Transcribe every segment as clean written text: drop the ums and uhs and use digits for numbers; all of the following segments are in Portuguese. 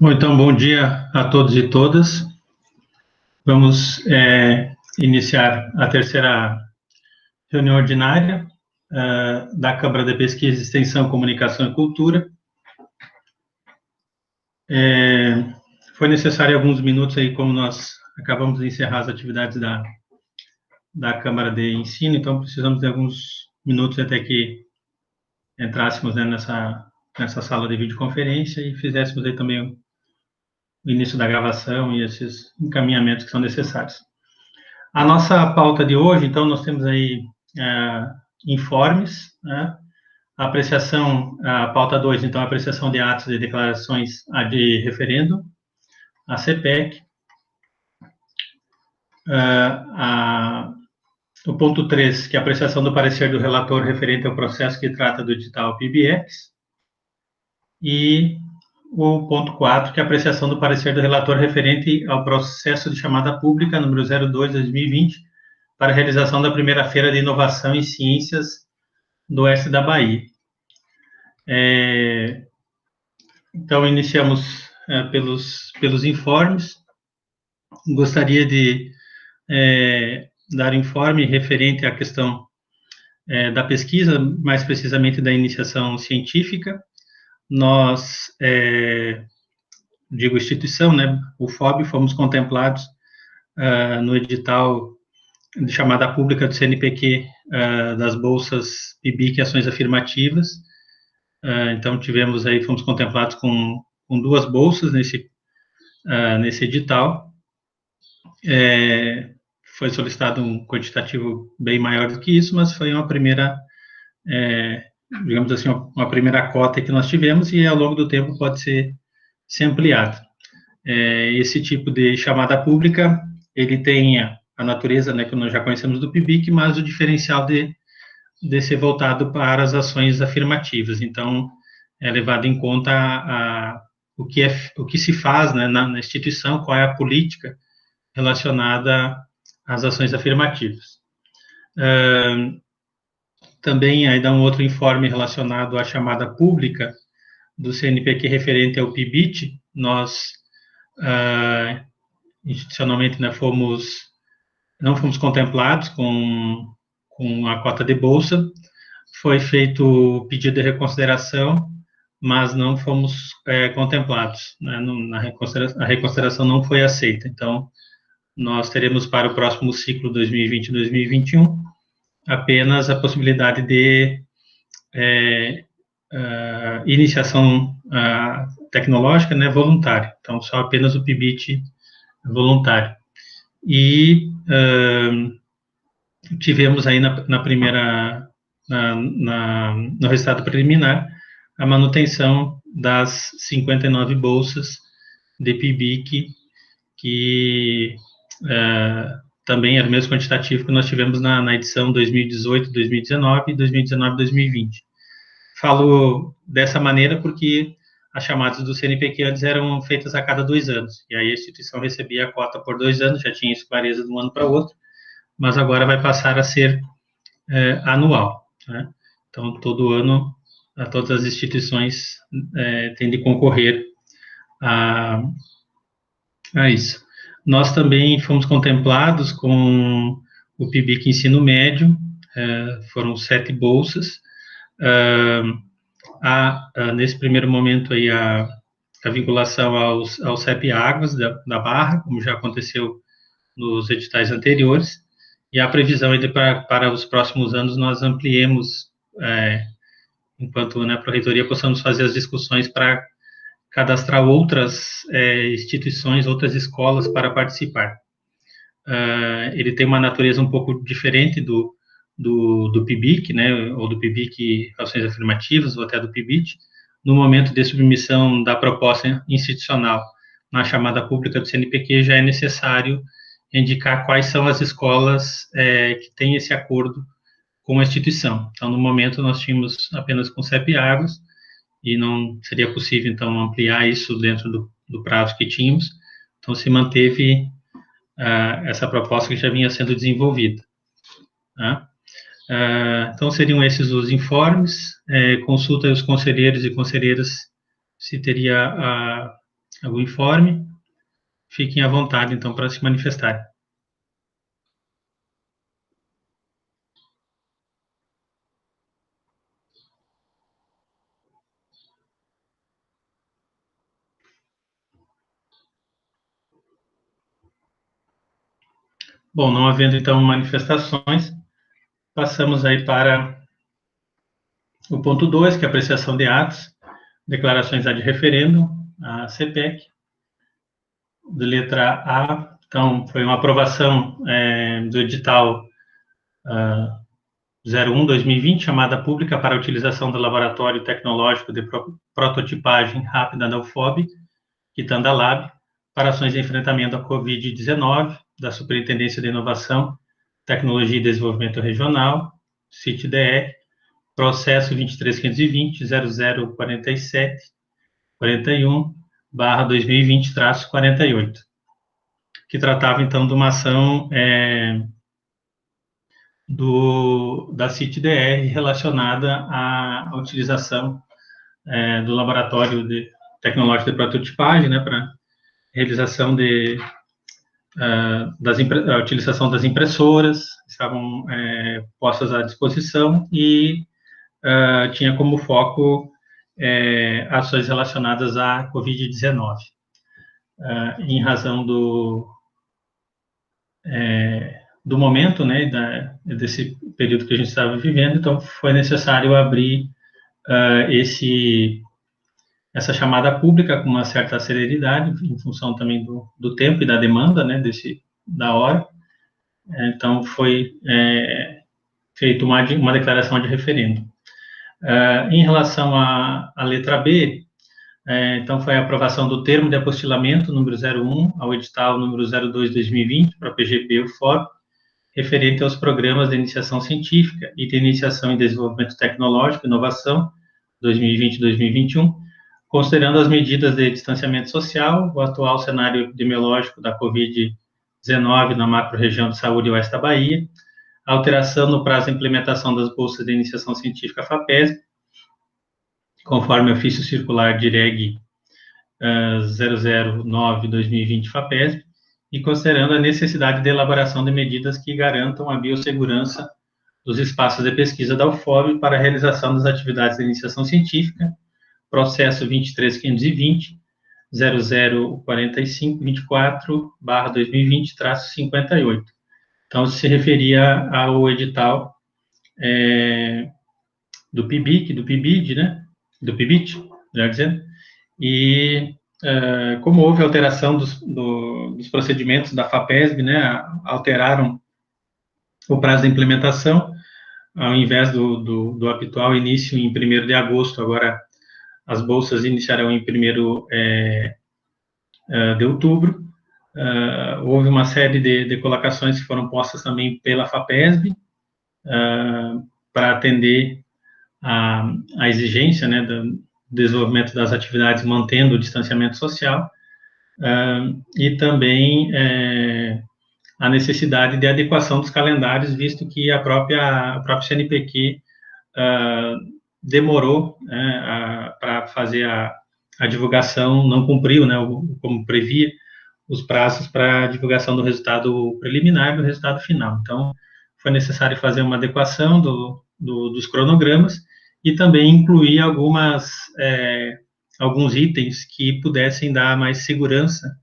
Bom, então, bom dia a todos e todas. Vamos iniciar a terceira reunião ordinária da Câmara de Pesquisa, Extensão, Comunicação e Cultura. Foi necessário alguns minutos aí, como nós acabamos de encerrar as atividades da Câmara de Ensino, então precisamos de alguns minutos até que entrássemos, né, nessa sala de videoconferência e fizéssemos aí também o início da gravação e esses encaminhamentos que são necessários. A nossa pauta de hoje, então, nós temos aí informes, né? A apreciação, a pauta 2, então, a apreciação de atos e declarações de referendo, a CPEC. O ponto 3, que é a apreciação do parecer do relator referente ao processo que trata do edital PBX. E o ponto 4, que é a apreciação do parecer do relator referente ao processo de chamada pública número 02/2020 para a realização da primeira Feira de Inovação em Ciências do Oeste da Bahia. Então, iniciamos pelos informes. Gostaria de dar informe referente à questão da pesquisa, mais precisamente da iniciação científica. Nós, digo instituição, né, o FOB, fomos contemplados no edital de chamada pública do CNPq das bolsas PIBIC e ações afirmativas. Então, fomos contemplados com 2 bolsas nesse edital. Foi solicitado um quantitativo bem maior do que isso, mas foi uma primeira, digamos assim, uma primeira cota que nós tivemos e ao longo do tempo pode ser ampliado. Esse tipo de chamada pública, ele tem a natureza, né, que nós já conhecemos do PIBIC, mas o diferencial de ser voltado para as ações afirmativas. Então, é levado em conta o que se faz, né, na instituição, qual é a política relacionada às ações afirmativas. Também aí dá um outro informe relacionado à chamada pública do CNPq referente ao PIBIT. Nós, institucionalmente, né, não fomos contemplados com a cota de bolsa. Foi feito o pedido de reconsideração, mas não fomos contemplados, né? A reconsideração não foi aceita. Então, nós teremos para o próximo ciclo 2020-2021 apenas a possibilidade de iniciação tecnológica, né, voluntária. Então, só apenas o PIBIT voluntário. E tivemos aí no resultado preliminar a manutenção das 59 bolsas de PIBIC, que também era o mesmo quantitativo que nós tivemos na edição 2018, 2019 e 2019, 2020. Falo dessa maneira porque as chamadas do CNPq antes eram feitas a cada 2 anos, e aí a instituição recebia a cota por 2 anos, já tinha isso clareza de um ano para o outro, mas agora vai passar a ser anual, né? Então, todo ano, todas as instituições têm de concorrer a isso. Nós também fomos contemplados com o PIBIC Ensino Médio, foram 7 bolsas. Nesse primeiro momento, aí, a vinculação ao CEP Águas da Barra, como já aconteceu nos editais anteriores, e a previsão é para os próximos anos nós ampliemos, enquanto na Pró-Reitoria possamos fazer as discussões para cadastrar outras instituições, outras escolas para participar. Ele tem uma natureza um pouco diferente do PIBIC, né, ou do PIBIC Ações Afirmativas, ou até do PIBIT, no momento de submissão da proposta institucional na chamada pública do CNPq, já é necessário indicar quais são as escolas que têm esse acordo com a instituição. Então, no momento, nós tínhamos apenas com CEP Águas, e não seria possível, então, ampliar isso dentro do prazo que tínhamos. Então, se manteve essa proposta que já vinha sendo desenvolvida. Tá? Então, seriam esses os informes. Consulta os conselheiros e conselheiras se teria algum informe, fiquem à vontade, então, para se manifestarem. Bom, não havendo, então, manifestações, passamos aí para o ponto 2, que é a apreciação de atos, declarações ad referendo, a CPEC, de letra A. Então, foi uma aprovação do edital 01/2020, chamada Pública para a Utilização do Laboratório Tecnológico de Prototipagem Rápida da UFOB, Quitanda-Lab, para ações de enfrentamento à Covid-19, da Superintendência de Inovação, Tecnologia e Desenvolvimento Regional, CIT-DR, processo 23.520.0047.41/2020-48, que tratava, então, de uma ação da CIT-DR relacionada à utilização do Laboratório Tecnológico de Prototipagem, né, para realização a utilização das impressoras, estavam postas à disposição e tinha como foco ações relacionadas à Covid-19. Em razão do momento, né, desse período que a gente estava vivendo, então foi necessário abrir essa chamada pública com uma certa celeridade, em função também do tempo e da demanda, né, da hora. Então, foi feita uma declaração de referendo. Em relação à letra B, então, foi a aprovação do termo de apostilamento número 01 ao edital número 02/2020 para a PGP UFOB, referente aos programas de iniciação científica e de iniciação em desenvolvimento tecnológico e inovação 2020-2021, considerando as medidas de distanciamento social, o atual cenário epidemiológico da Covid-19 na macro-região de saúde oeste da Bahia, a alteração no prazo de implementação das bolsas de iniciação científica FAPESB, conforme ofício circular DIREG 009/2020 FAPESB, e considerando a necessidade de elaboração de medidas que garantam a biossegurança dos espaços de pesquisa da UFOB para a realização das atividades de iniciação científica, processo 23.520.004524/2020-58. Então, se referia ao edital do PIBIC, do PIBID, né? Do PIBIT, melhor dizendo, e como houve alteração dos procedimentos da FAPESB, né? Alteraram o prazo de implementação, ao invés do habitual início em 1º de agosto, agora as bolsas iniciarão em 1º de outubro. Houve uma série de colocações que foram postas também pela FAPESB para atender a exigência, né, do desenvolvimento das atividades mantendo o distanciamento social, e também a necessidade de adequação dos calendários, visto que a própria CNPq demorou para fazer a divulgação, não cumpriu, né, como previa, os prazos para a divulgação do resultado preliminar e do resultado final. Então, foi necessário fazer uma adequação dos cronogramas e também incluir alguns itens que pudessem dar mais segurança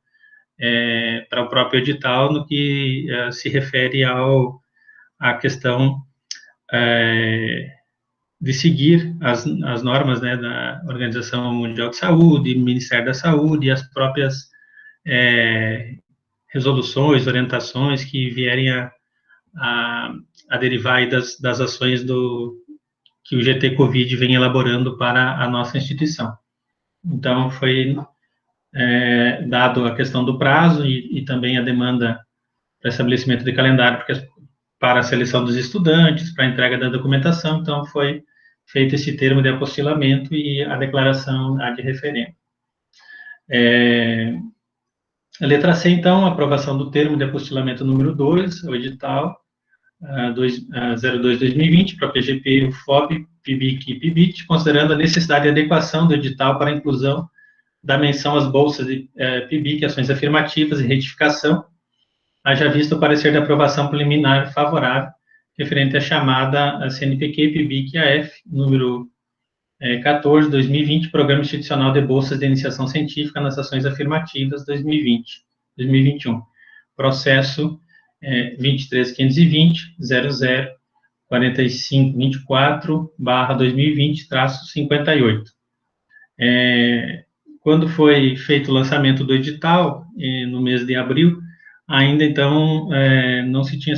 para o próprio edital no que se refere à questão de seguir as normas, né, da Organização Mundial de Saúde, Ministério da Saúde e as próprias resoluções, orientações que vierem a derivar aí das ações que o GT Covid vem elaborando para a nossa instituição. Então, foi dado a questão do prazo e também a demanda para estabelecimento de calendário para a seleção dos estudantes, para a entrega da documentação, então foi feito esse termo de apostilamento e a declaração ad referendo. A letra C, então, a aprovação do termo de apostilamento número 2, o edital 02/2020 para PGP, UFOB, PIBIC e PIBIT, considerando a necessidade de adequação do edital para a inclusão da menção às bolsas de PIBIC, ações afirmativas e retificação, haja visto o parecer de aprovação preliminar favorável, referente à chamada CNPq PIBIC-AF, número 14, 2020, Programa Institucional de Bolsas de Iniciação Científica nas Ações Afirmativas 2020-2021. Processo 23.520.00.4524/2020-58. Quando foi feito o lançamento do edital, no mês de abril, ainda então não se tinha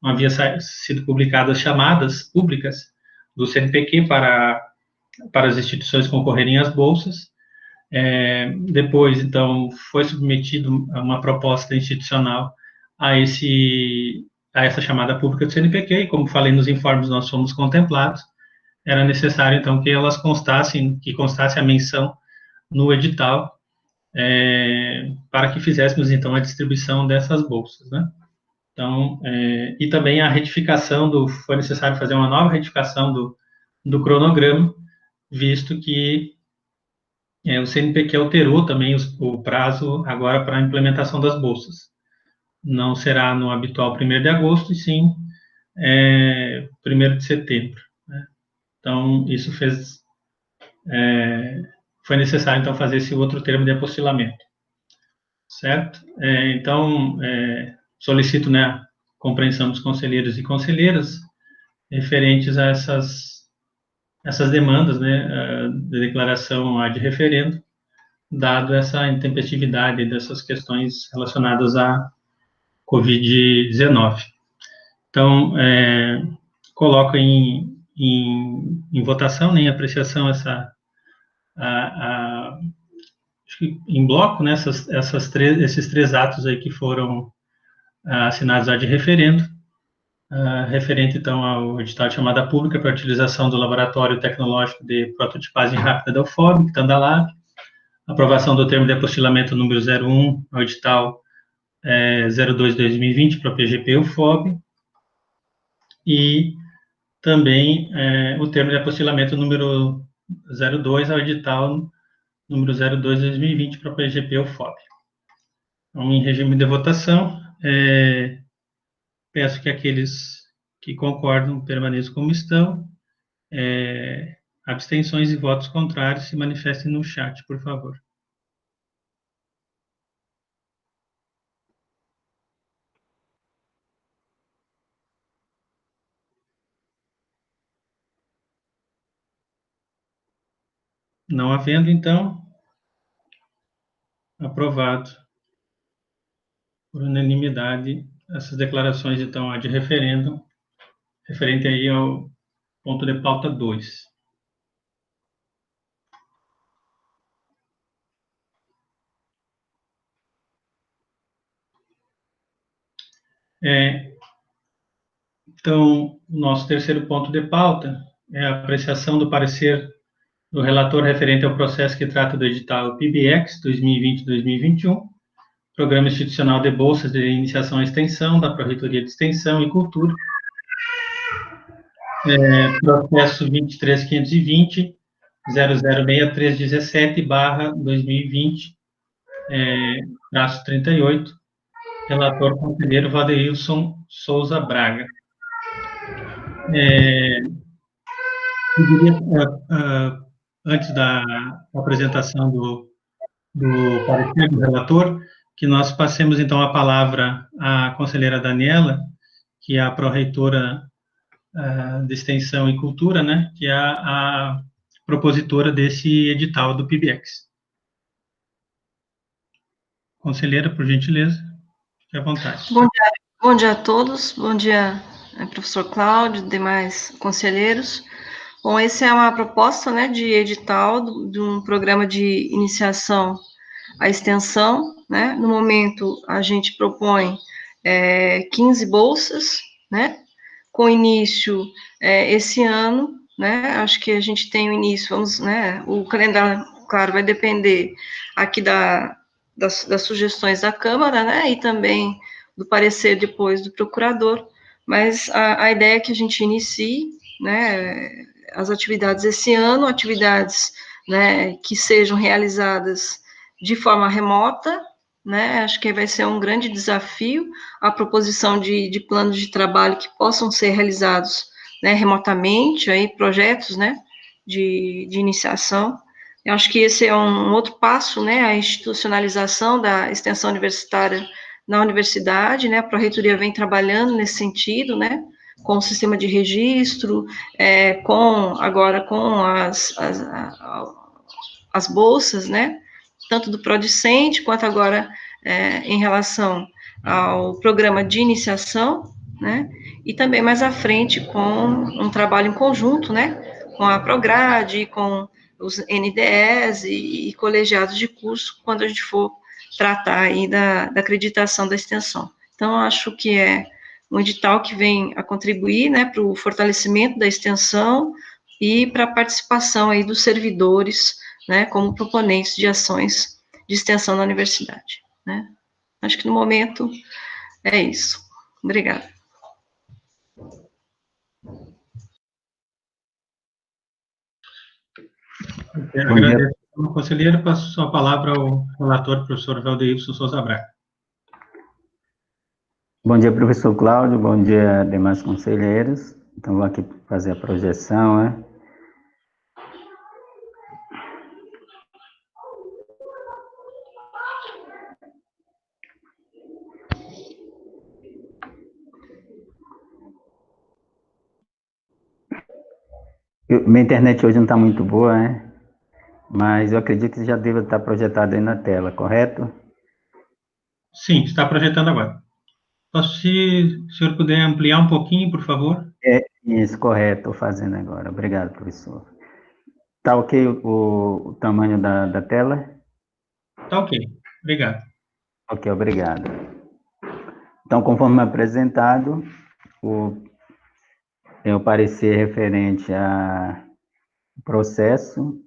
não havia sido publicadas chamadas públicas do CNPq para as instituições concorrerem às bolsas. Depois, então, foi submetido uma proposta institucional a essa chamada pública do CNPq, e como falei nos informes, nós fomos contemplados. Era necessário, então, que elas que constasse a menção no edital, para que fizéssemos, então, a distribuição dessas bolsas, né? Então, e também a retificação foi necessário fazer uma nova retificação do cronograma, visto que o CNPq alterou também o prazo agora para a implementação das bolsas. Não será no habitual 1º de agosto, e sim 1º de setembro. Né? Então, isso foi necessário, então, fazer esse outro termo de apostilamento. Certo? Então, solicito, né, a compreensão dos conselheiros e conselheiras referentes a essas demandas, né, de declaração ad referendo, dado essa intempestividade dessas questões relacionadas à Covid-19. Então, coloco em votação, em apreciação, em bloco, né, esses 3 atos aí que foram assinados ad referendo, referente, então, ao edital de chamada pública para a utilização do Laboratório Tecnológico de Prototipagem Rápida da UFOB, Tandalab, aprovação do termo de apostilamento número 01 ao edital 02/2020 para a PGP UFOB, e também o termo de apostilamento número 02 ao edital número 02/2020 para a PGP UFOB. Então, em regime de votação, peço que aqueles que concordam permaneçam como estão. Abstenções e votos contrários se manifestem no chat, por favor. Não havendo, então, aprovado por unanimidade essas declarações, então, ad referendo, referente aí ao ponto de pauta 2. Então, o nosso terceiro ponto de pauta é a apreciação do parecer do relator referente ao processo que trata do edital PIBIX 2020-2021, Programa Institucional de Bolsas de Iniciação à Extensão, da Pró-Reitoria de Extensão e Cultura, processo 23.520.006317/2020, traço 38, relator conselheiro Valderilson Souza Braga. Antes da apresentação do parecer do relator, que nós passemos, então, a palavra à conselheira Daniela, que é a pró-reitora de Extensão e Cultura, né, que é a propositora desse edital do PIBIX. Conselheira, por gentileza, fique à vontade. Bom dia a todos, bom dia, professor Cláudio, demais conselheiros. Bom, essa é uma proposta, né, de edital de um programa de iniciação à extensão, né. No momento, a gente propõe 15 bolsas, né, com início esse ano, né. Acho que a gente tem o início, né, o calendário, claro, vai depender aqui das sugestões da Câmara, né, e também do parecer depois do procurador, mas a ideia é que a gente inicie, né, as atividades esse ano, atividades né, que sejam realizadas de forma remota, né, acho que vai ser um grande desafio a proposição de planos de trabalho que possam ser realizados, né, remotamente, aí projetos, né, de iniciação. Eu acho que esse é um outro passo, né, a institucionalização da extensão universitária na universidade, né, a Pró-Reitoria vem trabalhando nesse sentido, né, com o sistema de registro, agora com as bolsas, né, tanto do Prodicente, quanto agora em relação ao programa de iniciação, né, e também mais à frente com um trabalho em conjunto, né, com a Prograde, com os NDEs e colegiados de curso, quando a gente for tratar aí da acreditação da extensão. Então, acho que é um edital que vem a contribuir, né, para o fortalecimento da extensão e para a participação aí dos servidores, né, como proponentes de ações de extensão na universidade, né. Acho que no momento é isso. Obrigada. Eu agradeço, conselheiro. Passo a palavra ao relator, professor Valdeilson Souza Braga. Bom dia, professor Cláudio, bom dia, demais conselheiros. Então, vou aqui fazer a projeção, né? Minha internet hoje não está muito boa, né? Mas eu acredito que já deve estar projetado aí na tela, correto? Sim, está projetando agora. Se o senhor puder ampliar um pouquinho, por favor? Isso, correto, estou fazendo agora. Obrigado, professor. Tá ok o tamanho da tela? Tá ok, obrigado. Ok, obrigado. Então, conforme apresentado, o parecer referente a processo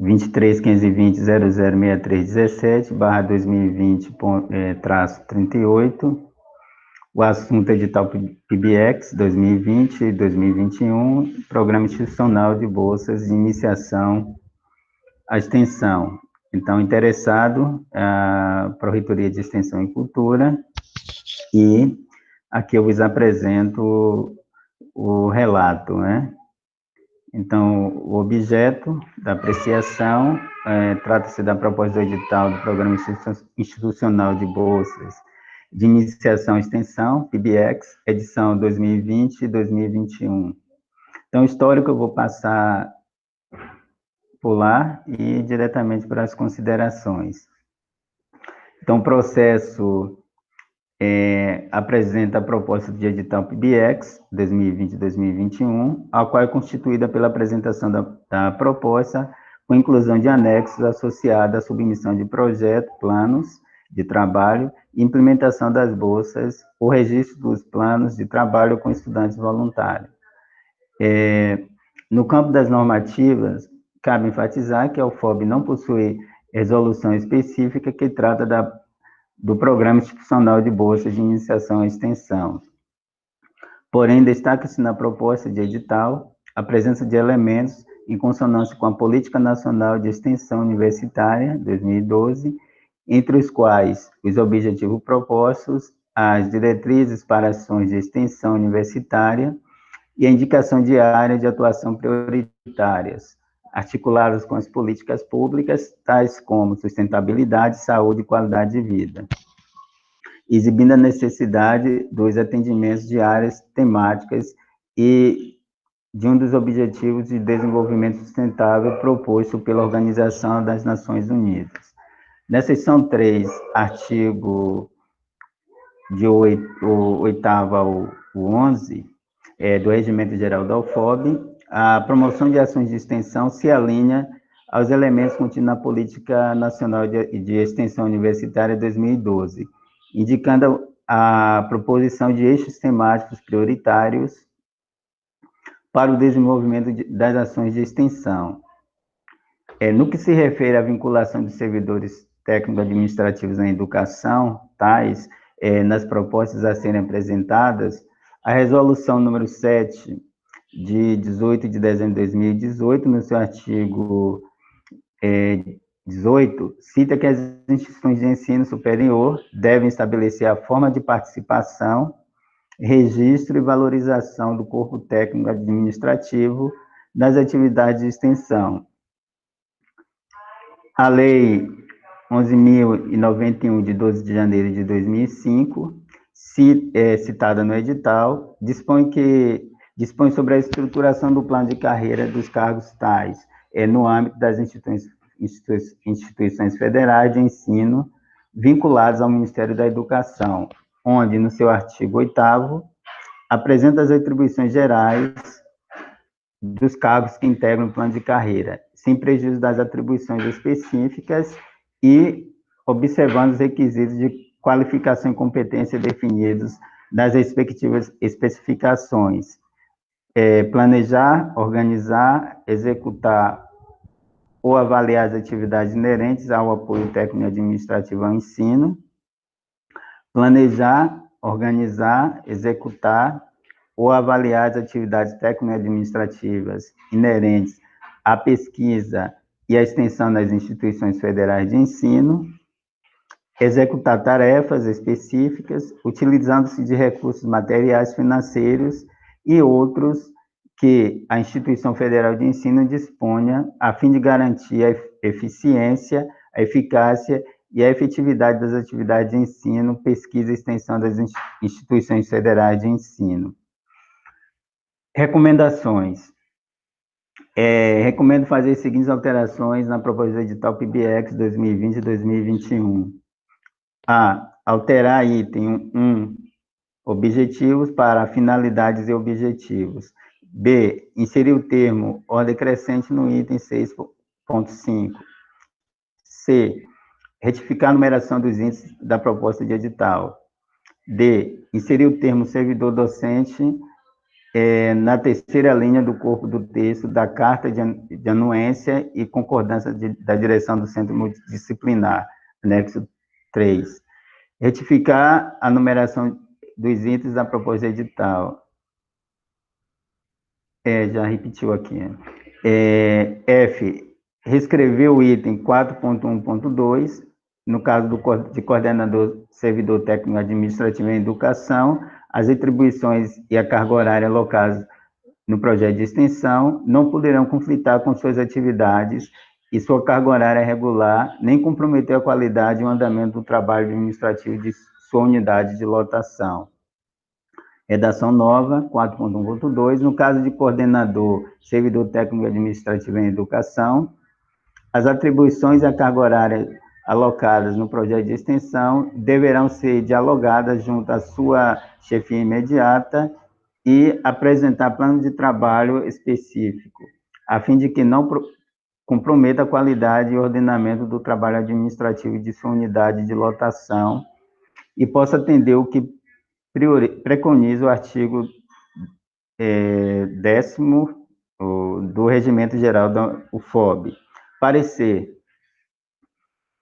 23.520.006317/2020-38, o assunto edital PBX 2020 e 2021, Programa Institucional de Bolsas de Iniciação à Extensão. Então, interessado, a Pró-Reitoria de Extensão e Cultura, e aqui eu vos apresento o relato, né? Então, o objeto da apreciação trata-se da proposta do edital do Programa Institucional de Bolsas de Iniciação à Extensão, PBX, edição 2020 e 2021. Então, histórico eu vou pular e ir diretamente para as considerações. Então, o processo apresenta a proposta de edital PBX 2020-2021, a qual é constituída pela apresentação da proposta, com inclusão de anexos associados à submissão de projeto, planos de trabalho e implementação das bolsas, o registro dos planos de trabalho com estudantes voluntários. No campo das normativas, cabe enfatizar que a UFOB não possui resolução específica que trata do Programa Institucional de Bolsas de Iniciação à Extensão. Porém, destaca-se na proposta de edital a presença de elementos em consonância com a Política Nacional de Extensão Universitária, 2012, entre os quais os objetivos propostos, as diretrizes para ações de extensão universitária e a indicação de áreas de atuação prioritárias, articuladas com as políticas públicas, tais como sustentabilidade, saúde e qualidade de vida, exibindo a necessidade dos atendimentos de áreas temáticas e de um dos objetivos de desenvolvimento sustentável proposto pela Organização das Nações Unidas. Na seção 3, artigo de 8º ao 11, do Regimento Geral da UFOB, a promoção de ações de extensão se alinha aos elementos contidos na Política Nacional de Extensão Universitária 2012, indicando a proposição de eixos temáticos prioritários para o desenvolvimento das ações de extensão. No que se refere à vinculação de servidores técnico-administrativos na educação, nas propostas a serem apresentadas, a resolução número 7 de 18 de dezembro de 2018, no seu artigo 18, cita que as instituições de ensino superior devem estabelecer a forma de participação, registro e valorização do corpo técnico administrativo das atividades de extensão. A Lei 11.091, de 12 de janeiro de 2005, citada no edital, dispõe sobre a estruturação do plano de carreira dos cargos tais, no âmbito das instituições federais de ensino vinculadas ao Ministério da Educação, onde, no seu artigo 8º, apresenta as atribuições gerais dos cargos que integram o plano de carreira, sem prejuízo das atribuições específicas e observando os requisitos de qualificação e competência definidos nas respectivas especificações. Planejar, organizar, executar ou avaliar as atividades inerentes ao apoio técnico administrativo ao ensino, planejar, organizar, executar ou avaliar as atividades técnico-administrativas inerentes à pesquisa e à extensão das instituições federais de ensino, executar tarefas específicas, utilizando-se de recursos materiais, financeiros e outros que a instituição federal de ensino disponha, a fim de garantir a eficiência, a eficácia e a efetividade das atividades de ensino, pesquisa e extensão das instituições federais de ensino. Recomendações. Recomendo fazer as seguintes alterações na proposta do edital PIBIEX 2020 e 2021. A. Alterar item 1, objetivos, para finalidades e objetivos. B. Inserir o termo ordem crescente no item 6.5. C. Retificar a numeração dos índices da proposta de edital. D. Inserir o termo servidor docente na terceira linha do corpo do texto da carta de anuência e concordância da direção do centro multidisciplinar, anexo 3. Retificar a numeração dos itens da proposta de edital. Já repetiu aqui. F. Reescrever o item 4.1.2, no caso de coordenador servidor técnico administrativo em educação, as atribuições e a carga horária alocadas no projeto de extensão não poderão conflitar com suas atividades e sua carga horária regular, nem comprometer a qualidade e o andamento do trabalho administrativo de sua unidade de lotação. Redação nova, 4.1.2, no caso de coordenador, servidor técnico administrativo em educação, as atribuições e a carga horária alocadas no projeto de extensão deverão ser dialogadas junto à sua chefia imediata e apresentar plano de trabalho específico, a fim de que não comprometa a qualidade e ordenamento do trabalho administrativo de sua unidade de lotação e possa atender o que preconiza o artigo 10º do Regimento Geral da UFOB. Parecer,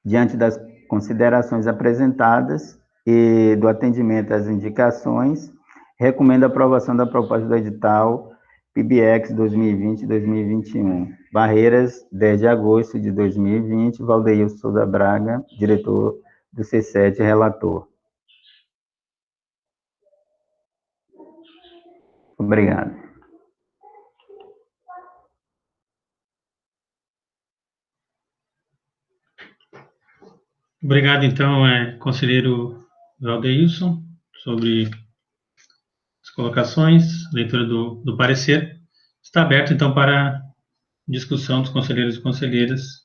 diante das considerações apresentadas e do atendimento às indicações, recomendo a aprovação da proposta do edital PIBIEX 2020-2021. Barreiras, 10 de agosto de 2020, Valdeir Souza Braga, diretor do C7, relator. Obrigado. Obrigado, então, conselheiro Valdeilson, sobre as colocações, leitura do parecer. Está aberto, então, para discussão dos conselheiros e conselheiras.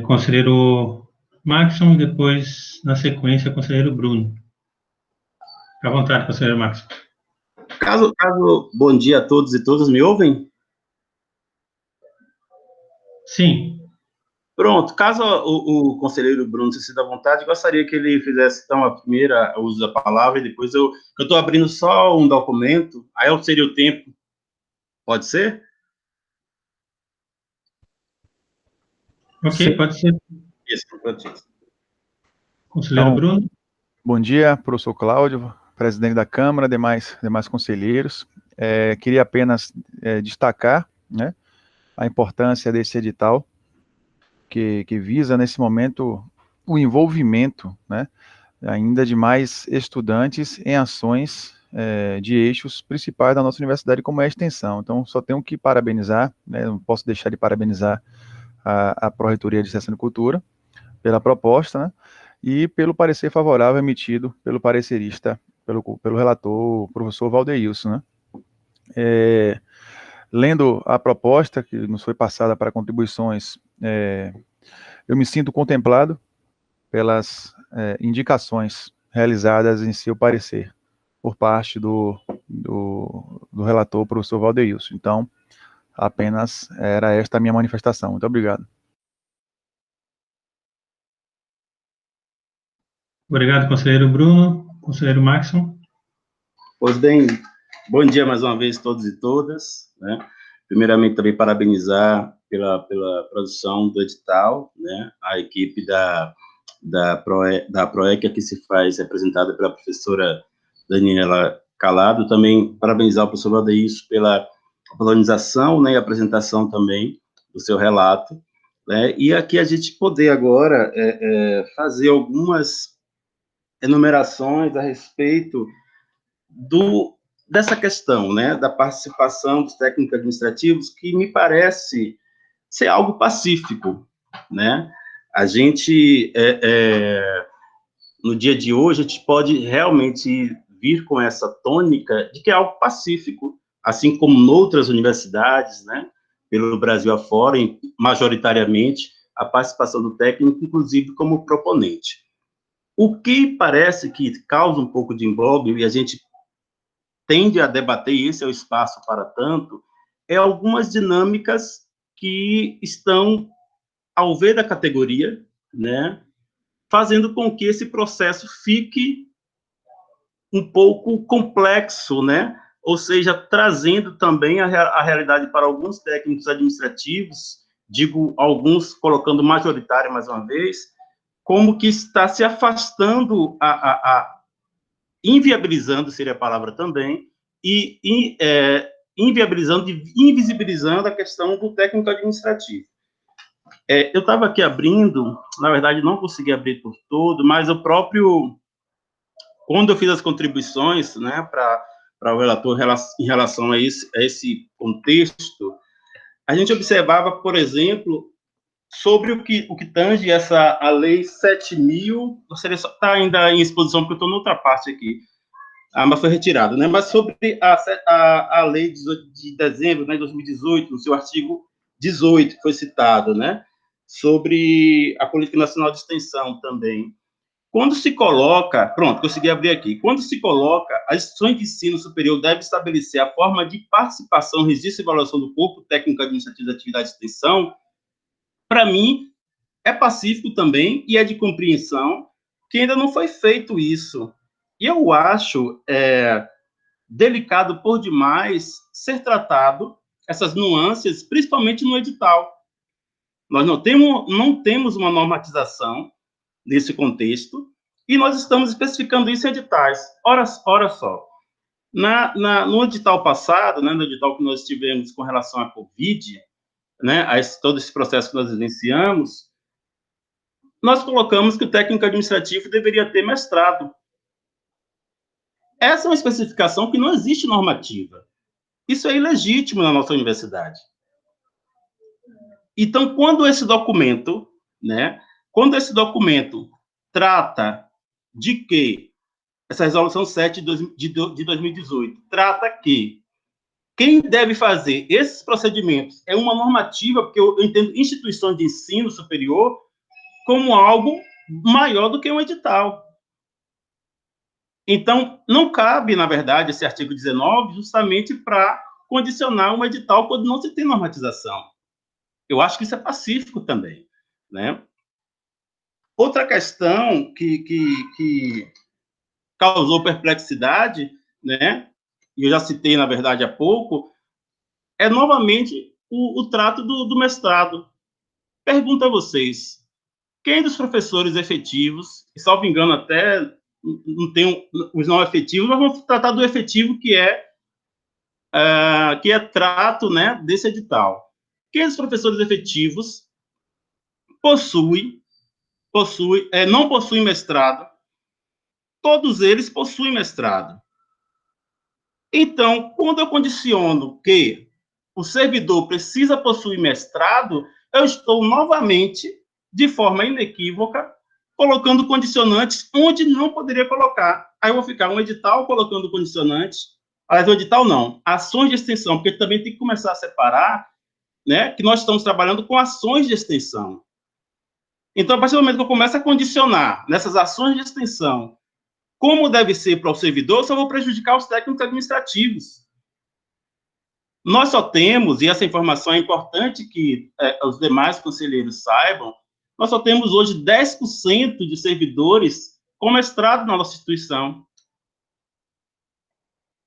Conselheiro Maxson e depois, na sequência, conselheiro Bruno. Fique à vontade, conselheiro Maxson. Bom dia a todos e todas, me ouvem? Sim. Pronto, caso o conselheiro Bruno se sinta à vontade, gostaria que ele fizesse, então, a primeira uso da palavra, e depois eu estou abrindo só um documento, aí eu seria o tempo. Pode ser? Ok, pode ser. Isso, pode ser. Conselheiro Bruno. Bom dia, professor Cláudio, presidente da Câmara, demais conselheiros. Queria apenas destacar, né, a importância desse edital, que visa, nesse momento, o envolvimento, né, ainda de mais estudantes em ações de eixos principais da nossa universidade, como é a extensão. Então, só tenho que parabenizar, né, não posso deixar de parabenizar a Pró-Reitoria de Ciência e Cultura pela proposta, né, e pelo parecer favorável emitido pelo parecerista, pelo relator, professor Valdeilson, né. Lendo a proposta que nos foi passada para contribuições, eu me sinto contemplado pelas indicações realizadas em seu parecer, por parte do relator, professor Valdeilson. Então, apenas era esta a minha manifestação. Muito obrigado. Obrigado, conselheiro Bruno. Conselheiro Maxson. Pois bem, bom dia mais uma vez todos e todas, né? Primeiramente, também parabenizar pela produção do edital, né? A equipe da PROEC, que se faz representada pela professora Daniela Calado. Também parabenizar o professor Valdeilson pela organização, né, e apresentação também do seu relato, né? E aqui a gente poder agora fazer algumas enumerações a respeito dessa questão, né, da participação dos técnicos administrativos, que me parece ser algo pacífico, né? A gente, no dia de hoje, a gente pode realmente vir com essa tônica de que é algo pacífico, assim como em outras universidades, né, pelo Brasil afora, majoritariamente, a participação do técnico, inclusive como proponente. O que parece que causa um pouco de imbróglio, e a gente tende a debater, e esse é o espaço para tanto, é algumas dinâmicas que estão, ao ver da categoria, né, fazendo com que esse processo fique um pouco complexo, né, ou seja, trazendo também a realidade para alguns técnicos administrativos, digo alguns colocando majoritário mais uma vez, como que está se afastando, inviabilizando, seria a palavra também, inviabilizando e invisibilizando a questão do técnico administrativo. Eu estava aqui abrindo, na verdade não consegui abrir por todo, mas o próprio, quando eu fiz as contribuições, né, para o relator em relação a esse contexto, a gente observava, por exemplo, sobre o que tange a lei 7.000, está ainda em exposição, porque eu estou noutra parte aqui, mas foi retirada, né? Mas sobre a lei de dezembro, né, de 2018, no seu artigo 18, que foi citado, né, sobre a Política Nacional de Extensão também. Quando se coloca, pronto, consegui abrir aqui, quando se coloca, as instituições de ensino superior devem estabelecer a forma de participação, registro e avaliação do corpo técnico administrativo de atividade de extensão, para mim, é pacífico também e é de compreensão que ainda não foi feito isso. E eu acho delicado por demais ser tratado essas nuances, principalmente no edital. Nós não temos uma normatização nesse contexto e nós estamos especificando isso em editais. Ora só, no edital passado, né, no edital que nós tivemos com relação à Covid, né, todo esse processo que nós vivenciamos, nós colocamos que o técnico administrativo deveria ter mestrado. Essa é uma especificação que não existe normativa. Isso é ilegítimo na nossa universidade. Então, quando esse documento trata de que, essa resolução 7 de 2018, trata que quem deve fazer esses procedimentos é uma normativa, porque eu entendo instituições de ensino superior como algo maior do que um edital. Então, não cabe, na verdade, esse artigo 19 justamente para condicionar um edital quando não se tem normatização. Eu acho que isso é pacífico também. né? Outra questão que causou perplexidade, né? E eu já citei, na verdade, há pouco, é novamente o trato do mestrado. Pergunto a vocês, quem dos professores efetivos, e salvo engano até não tem os não efetivos, mas vamos tratar do efetivo que é trato, né, desse edital. Quem dos professores efetivos não possuem mestrado? Todos eles possuem mestrado. Então, quando eu condiciono que o servidor precisa possuir mestrado, eu estou novamente, de forma inequívoca, colocando condicionantes onde não poderia colocar. Aí eu vou ficar um edital colocando condicionantes, aliás, o edital não, ações de extensão, porque também tem que começar a separar, né, que nós estamos trabalhando com ações de extensão. Então, a partir do momento que eu começo a condicionar nessas ações de extensão como deve ser para o servidor, só vou prejudicar os técnicos administrativos. Nós só temos, e essa informação é importante que os demais conselheiros saibam, nós só temos hoje 10% de servidores com mestrado na nossa instituição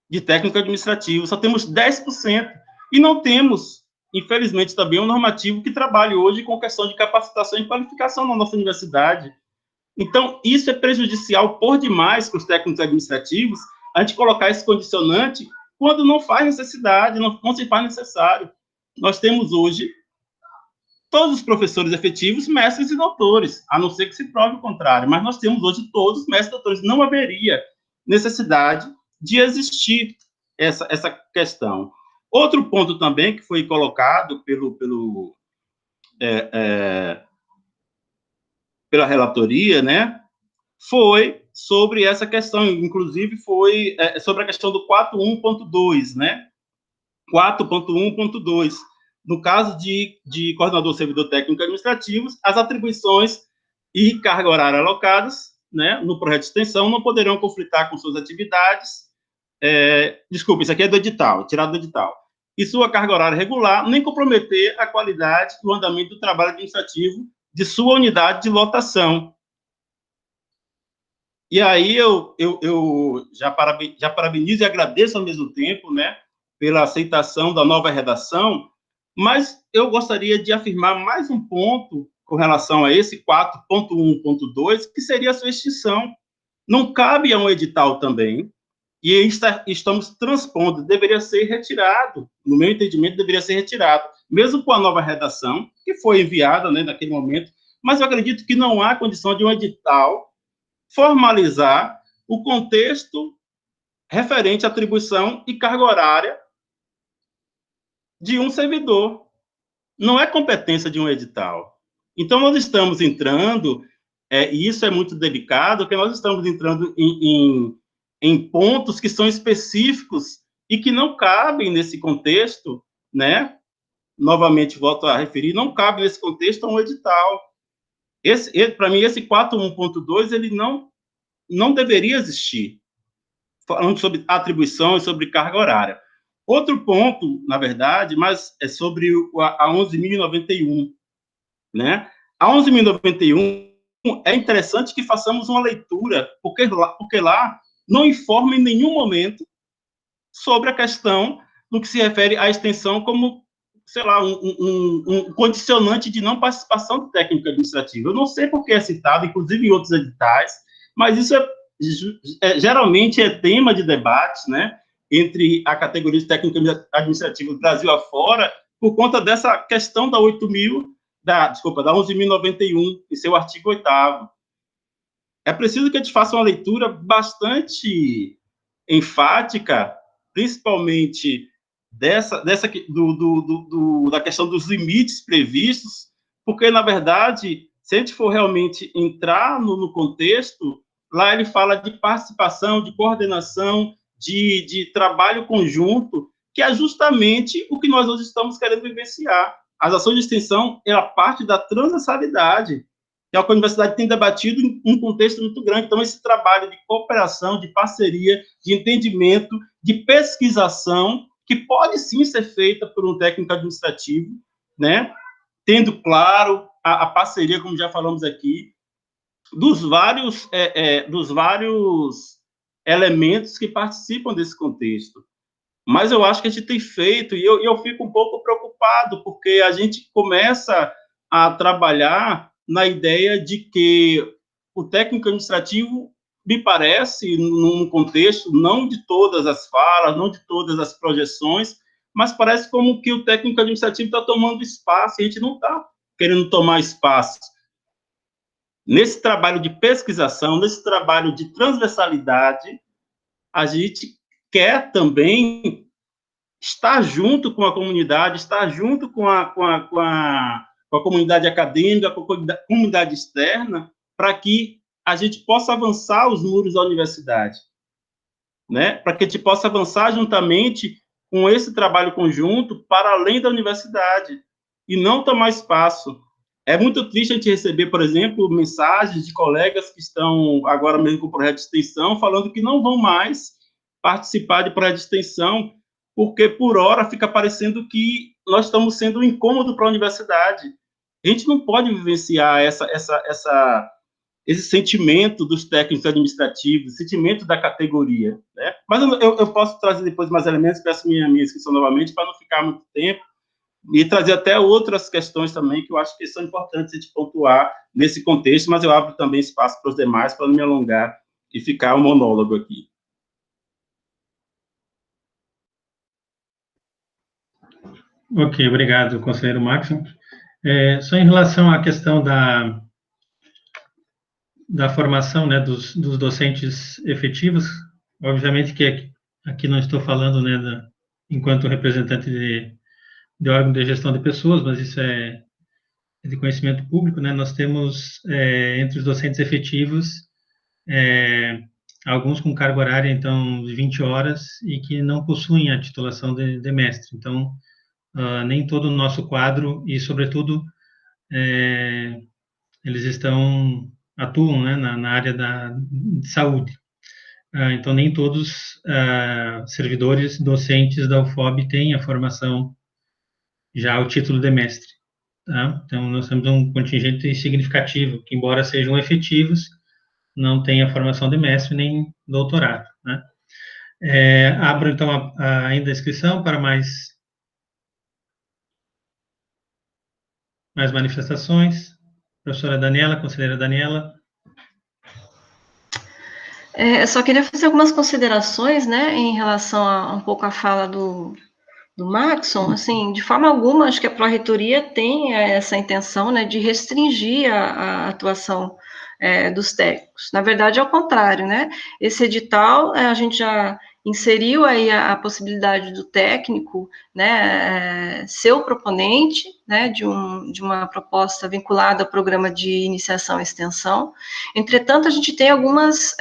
de técnico administrativo, só temos 10%. E não temos, infelizmente, também um normativo que trabalhe hoje com questão de capacitação e qualificação na nossa universidade. Então, isso é prejudicial por demais para os técnicos administrativos, a gente colocar esse condicionante quando não faz necessidade, não se faz necessário. Nós temos hoje todos os professores efetivos, mestres e doutores, a não ser que se prove o contrário, mas nós temos hoje todos mestres e doutores. Não haveria necessidade de existir essa questão. Outro ponto também que foi colocado pela relatoria, né, foi sobre essa questão, inclusive foi sobre a questão do 4.1.2, né, 4.1.2, no caso de coordenador servidor técnico administrativo, as atribuições e carga horária alocadas, né, no projeto de extensão não poderão conflitar com suas atividades, desculpa, isso aqui é do edital, tirado do edital, e sua carga horária regular, nem comprometer a qualidade do andamento do trabalho administrativo de sua unidade de lotação. E aí eu já parabenizo e agradeço ao mesmo tempo, né, pela aceitação da nova redação, mas eu gostaria de afirmar mais um ponto com relação a esse 4.1.2, que seria a sua extinção. Não cabe a um edital também, e estamos transpondo, deveria ser retirado, no meu entendimento, deveria ser retirado, mesmo com a nova redação, que foi enviada, né, naquele momento, mas eu acredito que não há condição de um edital formalizar o contexto referente à atribuição e carga horária de um servidor. Não é competência de um edital. Então, nós estamos entrando, e isso é muito delicado, porque nós estamos entrando em pontos que são específicos e que não cabem nesse contexto, né? Novamente, volto a referir, não cabe nesse contexto a um edital. Para mim, esse 4.1.2, ele não deveria existir, falando sobre atribuição e sobre carga horária. Outro ponto, na verdade, mas é sobre a 11.091, né? A 11.091 é interessante que façamos uma leitura, porque lá não informa em nenhum momento sobre a questão no que se refere à extensão como, sei lá, um condicionante de não participação de técnico administrativo. Eu não sei por que é citado, inclusive em outros editais, mas isso geralmente é tema de debate, né, entre a categoria de técnico administrativo do Brasil afora, por conta dessa questão da 11.091, em seu artigo 8º. É preciso que a gente faça uma leitura bastante enfática, principalmente da questão dos limites previstos, porque, na verdade, se a gente for realmente entrar no contexto, lá ele fala de participação, de coordenação, de trabalho conjunto, que é justamente o que nós hoje estamos querendo vivenciar. As ações de extensão é a parte da transversalidade, que é o que a universidade tem debatido em um contexto muito grande. Então, esse trabalho de cooperação, de parceria, de entendimento, de pesquisação, que pode sim ser feita por um técnico administrativo, né, tendo claro a parceria, como já falamos aqui, dos vários elementos que participam desse contexto. Mas eu acho que a gente tem feito, e eu fico um pouco preocupado, porque a gente começa a trabalhar na ideia de que o técnico administrativo, me parece, num contexto, não de todas as falas, não de todas as projeções, mas parece como que o técnico administrativo está tomando espaço, e a gente não está querendo tomar espaço. Nesse trabalho de pesquisação, nesse trabalho de transversalidade, a gente quer também estar junto com a comunidade, estar junto com a comunidade acadêmica, com a comunidade externa, para que a gente possa avançar os muros da universidade, né? Para que a gente possa avançar juntamente com esse trabalho conjunto para além da universidade e não tomar espaço. É muito triste a gente receber, por exemplo, mensagens de colegas que estão agora mesmo com o projeto de extensão, falando que não vão mais participar de projeto de extensão, porque, por hora, fica parecendo que nós estamos sendo um incômodo para a universidade. A gente não pode vivenciar esse sentimento dos técnicos administrativos, sentimento da categoria, né? Mas eu posso trazer depois mais elementos, peço minha inscrição novamente, para não ficar muito tempo, e trazer até outras questões também, que eu acho que são importantes a gente pontuar nesse contexto, mas eu abro também espaço para os demais, para não me alongar e ficar um monólogo aqui. Ok, obrigado, conselheiro Máximo. Só em relação à questão da formação, né, dos docentes efetivos, obviamente que aqui não estou falando, né, enquanto representante de órgão de gestão de pessoas, mas isso é de conhecimento público, né, nós temos entre os docentes efetivos alguns com carga horária, então, de 20 horas e que não possuem a titulação de mestre. Então, nem todo o nosso quadro e, sobretudo, eles atuam, né, na área de saúde. Então, nem todos servidores docentes da UFOB têm a formação, já o título de mestre. Tá? Então, nós temos um contingente significativo, que, embora sejam efetivos, não tem a formação de mestre nem doutorado. Né? Abro, então, ainda a inscrição para mais manifestações. Professora Daniela, conselheira Daniela. Eu só queria fazer algumas considerações, né, em relação a um pouco a fala do Maxson. Assim, de forma alguma, acho que a Pró-Reitoria tem essa intenção, né, de restringir a atuação dos técnicos. Na verdade, é o contrário, né? Esse edital, a gente já inseriu aí a possibilidade do técnico, né, ser o proponente, né, de uma proposta vinculada ao programa de iniciação e extensão. Entretanto, a gente tem algumas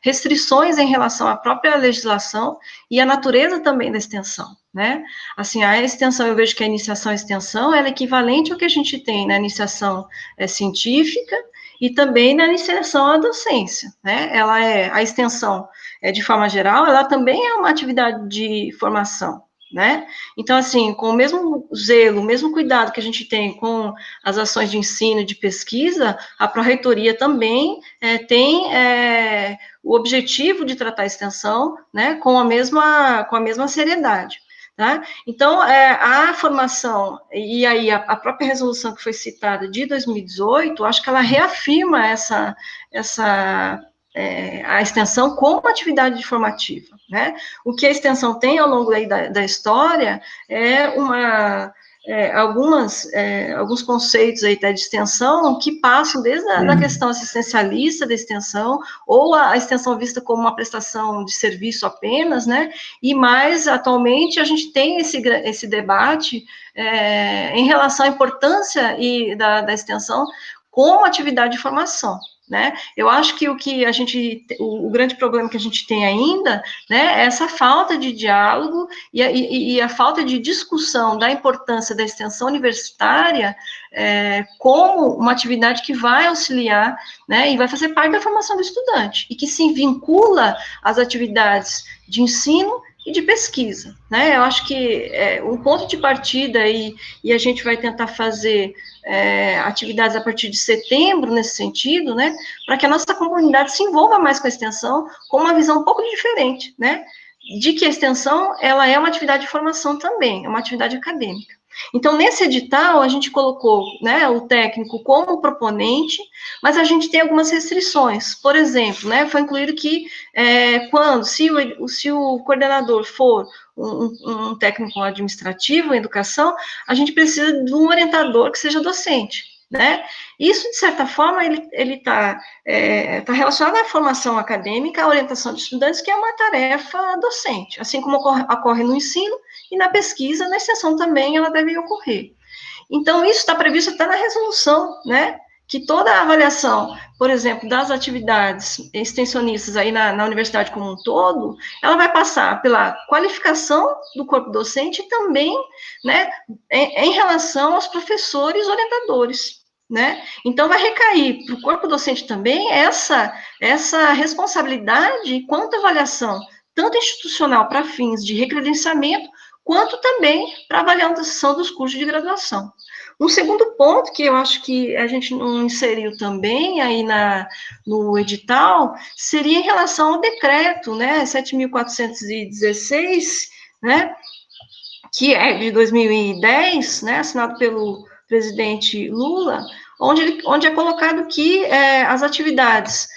restrições em relação à própria legislação e à natureza também da extensão, né? Assim, a extensão, eu vejo que a iniciação e extensão, ela é equivalente ao que a gente tem na iniciação científica e também na iniciação à docência, né? A extensão, de forma geral, ela também é uma atividade de formação, né? Então, assim, com o mesmo zelo, o mesmo cuidado que a gente tem com as ações de ensino e de pesquisa, a Pró-Reitoria também tem o objetivo de tratar a extensão, né, com a mesma seriedade. Tá? Então, a formação, e aí a própria resolução que foi citada de 2018, acho que ela reafirma a extensão como atividade formativa, né? O que a extensão tem ao longo da história é alguns conceitos aí de extensão que passam desde a questão assistencialista da extensão, ou a extensão vista como uma prestação de serviço apenas, né, e mais atualmente a gente tem esse debate em relação à importância da extensão como atividade de formação. Né? Eu acho que o grande problema que a gente tem ainda, né, é essa falta de diálogo e a falta de discussão da importância da extensão universitária como uma atividade que vai auxiliar, né, e vai fazer parte da formação do estudante, e que se vincula às atividades de ensino e de pesquisa, né? Eu acho que um ponto de partida, e a gente vai tentar fazer atividades a partir de setembro, nesse sentido, né? Para que a nossa comunidade se envolva mais com a extensão, com uma visão um pouco diferente, né? De que a extensão, ela é uma atividade de formação também, é uma atividade acadêmica. Então, nesse edital, a gente colocou, né, o técnico como proponente, mas a gente tem algumas restrições. Por exemplo, né, foi incluído que se o coordenador for um técnico administrativo em educação, a gente precisa de um orientador que seja docente, né? Isso, de certa forma, ele está relacionado à formação acadêmica, à orientação de estudantes, que é uma tarefa docente, assim como ocorre no ensino e na pesquisa, na extensão também ela deve ocorrer. Então, isso está previsto até na resolução, né? Que toda a avaliação, por exemplo, das atividades extensionistas aí na universidade como um todo, ela vai passar pela qualificação do corpo docente e também, né, em relação aos professores orientadores, né? Então, vai recair para o corpo docente também essa responsabilidade quanto à avaliação, tanto institucional para fins de recredenciamento, quanto também para avaliação dos cursos de graduação. Um segundo ponto que eu acho que a gente não inseriu também aí no edital, seria em relação ao decreto, né, 7.416, né, que é de 2010, né, assinado pelo presidente Lula, onde é colocado que as atividades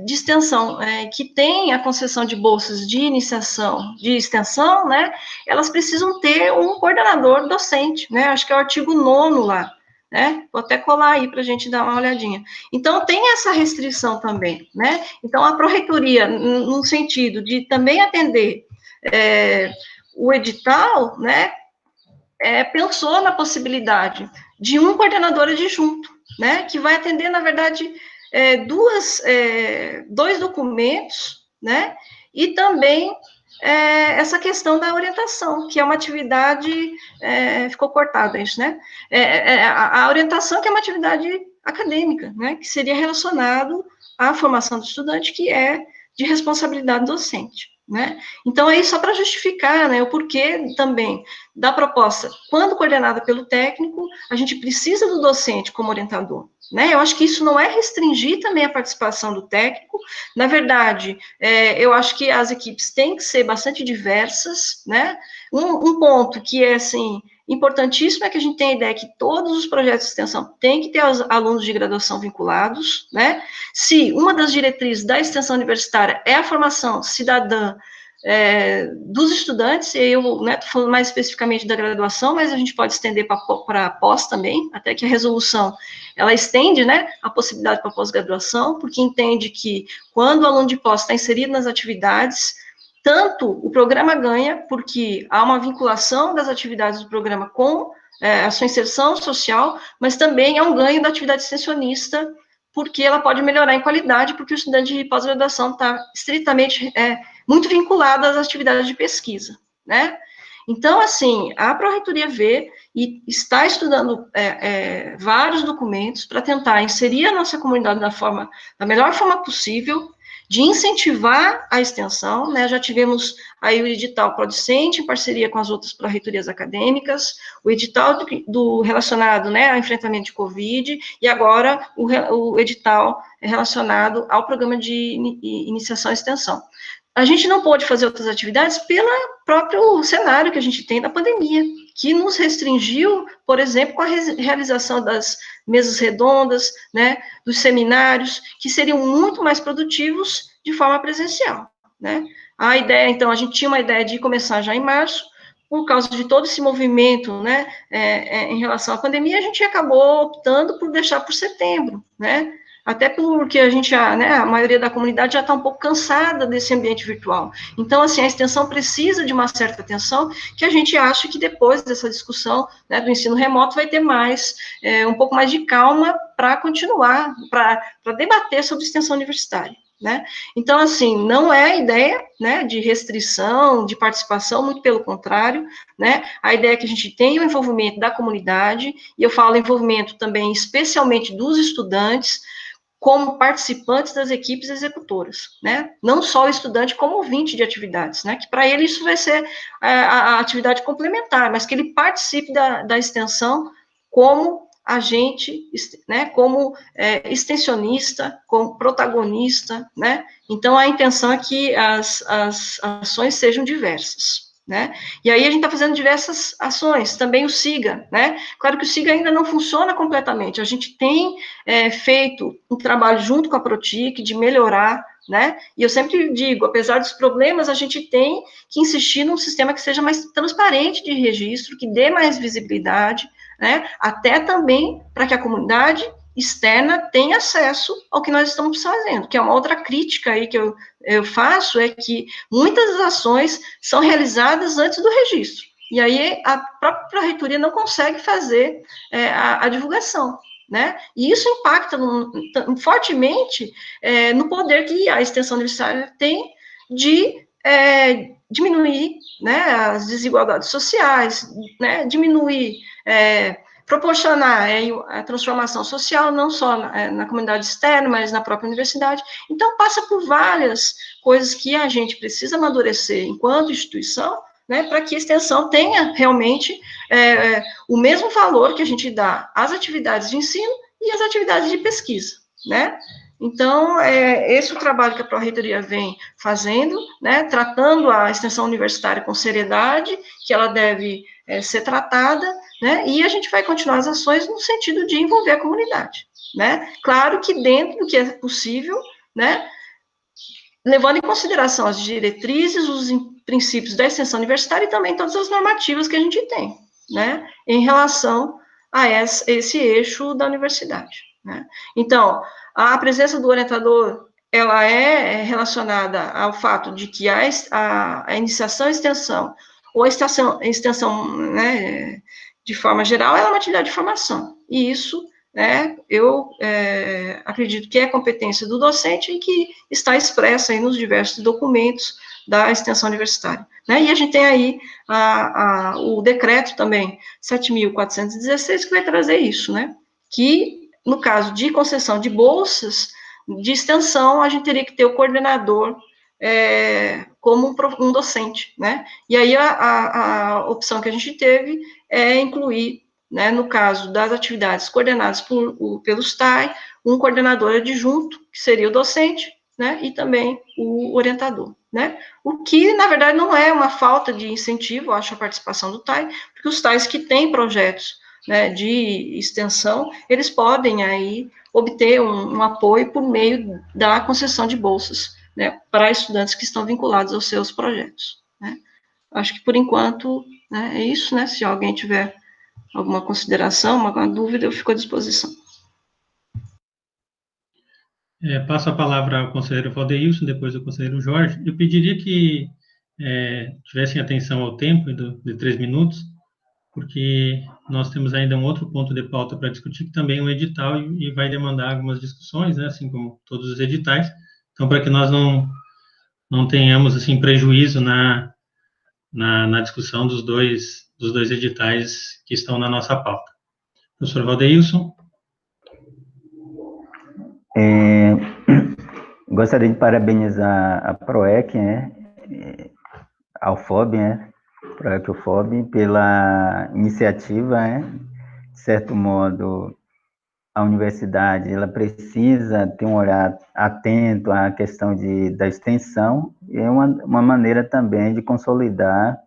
de extensão que tem a concessão de bolsas de iniciação, de extensão, né, elas precisam ter um coordenador docente, né, acho que é o artigo 9º lá, né, vou até colar aí para a gente dar uma olhadinha. Então, tem essa restrição também, né, então a pró-reitoria, no sentido de também atender o edital, né, pensou na possibilidade de um coordenador adjunto, né, que vai atender, na verdade, dois documentos, né, e também essa questão da orientação, que é uma atividade, ficou cortado isso, né, a orientação que é uma atividade acadêmica, né, que seria relacionado à formação do estudante, que é de responsabilidade docente, né. Então, aí, só para justificar, né, o porquê também da proposta, quando coordenada pelo técnico, a gente precisa do docente como orientador, né? Eu acho que isso não é restringir também a participação do técnico. Na verdade, eu acho que as equipes têm que ser bastante diversas, né? Um ponto que é, assim, importantíssimo é que a gente tenha a ideia que todos os projetos de extensão têm que ter os alunos de graduação vinculados, né? Se uma das diretrizes da extensão universitária é a formação cidadã dos estudantes, eu, né, estou falando mais especificamente da graduação, mas a gente pode estender para pós também, até que a resolução, ela estende, né, a possibilidade para pós-graduação, porque entende que quando o aluno de pós está inserido nas atividades, tanto o programa ganha, porque há uma vinculação das atividades do programa com a sua inserção social, mas também é um ganho da atividade extensionista, porque ela pode melhorar em qualidade, porque o estudante de pós-graduação está estritamente muito vinculado às atividades de pesquisa, né? Então, assim, a Pró-Reitoria vê e está estudando vários documentos para tentar inserir a nossa comunidade da melhor forma possível, de incentivar a extensão, né? Já tivemos aí o edital Prodicente, em parceria com as outras Pró-Reitorias acadêmicas, o edital relacionado, né, ao enfrentamento de Covid, e agora o edital relacionado ao programa de iniciação e extensão. A gente não pôde fazer outras atividades pelo próprio cenário que a gente tem da pandemia, que nos restringiu, por exemplo, com a realização das mesas redondas, né, dos seminários, que seriam muito mais produtivos de forma presencial, né. A ideia, então, a gente tinha uma ideia de começar já em março, por causa de todo esse movimento, né, em relação à pandemia, a gente acabou optando por deixar por setembro, né, até porque a gente a maioria da comunidade já está um pouco cansada desse ambiente virtual. Então, assim, a extensão precisa de uma certa atenção, que a gente acha que depois dessa discussão, né, do ensino remoto vai ter um pouco mais de calma para continuar, para debater sobre extensão universitária, né? Então, assim, não é a ideia, né, de restrição, de participação, muito pelo contrário, né? A ideia é que a gente tenha o envolvimento da comunidade, e eu falo envolvimento também especialmente dos estudantes, como participantes das equipes executoras, né? Não só o estudante como ouvinte de atividades, né? Que para ele isso vai ser a atividade complementar, mas que ele participe da extensão como agente, né? Como extensionista, como protagonista, né? Então, a intenção é que as ações sejam diversas, né? E aí a gente está fazendo diversas ações, também o SIGA, né? Claro que o SIGA ainda não funciona completamente, a gente tem feito um trabalho junto com a Protic de melhorar, né? E eu sempre digo, apesar dos problemas, a gente tem que insistir num sistema que seja mais transparente de registro, que dê mais visibilidade, né? Até também para que a comunidade externa tenha acesso ao que nós estamos fazendo, que é uma outra crítica aí que eu faço, é que muitas das ações são realizadas antes do registro, e aí a própria reitoria não consegue fazer a divulgação, né, e isso impacta fortemente no poder que a extensão universitária tem de diminuir, né, as desigualdades sociais, né, diminuir, proporcionar a transformação social, não só na comunidade externa, mas na própria universidade. Então, passa por várias coisas que a gente precisa amadurecer enquanto instituição, né, para que a extensão tenha realmente o mesmo valor que a gente dá às atividades de ensino e às atividades de pesquisa, né? Então, esse é o trabalho que a Pró-Reitoria vem fazendo, né, tratando a extensão universitária com seriedade, que ela deve ser tratada, né, e a gente vai continuar as ações no sentido de envolver a comunidade, né? Claro que dentro do que é possível, né, levando em consideração as diretrizes, os princípios da extensão universitária e também todas as normativas que a gente tem, né, em relação a esse eixo da universidade, né? Então, a presença do orientador, ela é relacionada ao fato de que a iniciação e extensão, ou a extensão, né, de forma geral, ela é uma atividade de formação, e isso, né, eu acredito que é competência do docente e que está expressa aí nos diversos documentos da extensão universitária, né, e a gente tem aí o decreto também, 7.416, que vai trazer isso, né, que, no caso de concessão de bolsas de extensão, a gente teria que ter o coordenador como um docente, né, e aí a opção que a gente teve é incluir, né, no caso das atividades coordenadas pelos TAI, um coordenador adjunto, que seria o docente, né, e também o orientador, né, o que, na verdade, não é uma falta de incentivo, eu acho, a participação do TAI, porque os TAIs que têm projetos, né, de extensão, eles podem aí obter um apoio por meio da concessão de bolsas, né, para estudantes que estão vinculados aos seus projetos, né. Acho que, por enquanto, né, é isso, né, se alguém tiver alguma consideração, alguma dúvida, eu fico à disposição. Passo a palavra ao conselheiro Valdeilson, depois ao conselheiro Jorge. Eu pediria que tivessem atenção ao tempo de 3 minutos, porque nós temos ainda um outro ponto de pauta para discutir, que também é um edital e vai demandar algumas discussões, né, assim como todos os editais. Então, para que nós não tenhamos assim prejuízo na discussão dos dois editais que estão na nossa pauta. Professor Valdeilson. Gostaria de parabenizar a PROEC, né, ao FOB, né, PROEC e o FOB, pela iniciativa, né. De certo modo, a universidade ela precisa ter um olhar atento à questão da extensão, e é uma maneira também de consolidar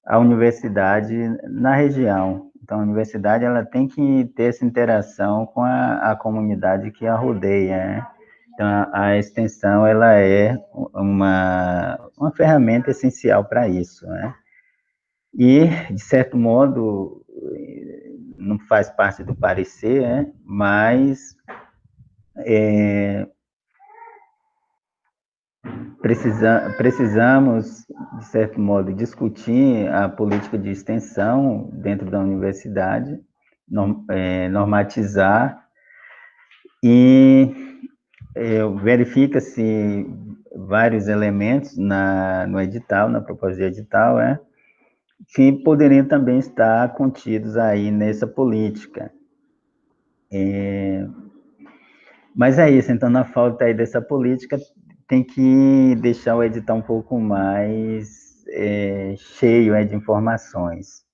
a universidade na região. Então, a universidade ela tem que ter essa interação com a comunidade que a rodeia, né? Então, a extensão ela é uma ferramenta essencial para isso, né? E, de certo modo, não faz parte do parecer, né? Mas precisamos, de certo modo, discutir a política de extensão dentro da universidade, normatizar, e verifica-se vários elementos no edital, na proposta de edital, que poderiam também estar contidos aí nessa política. Mas é isso, então, na falta aí dessa política, tem que deixar o edital um pouco mais cheio de informações.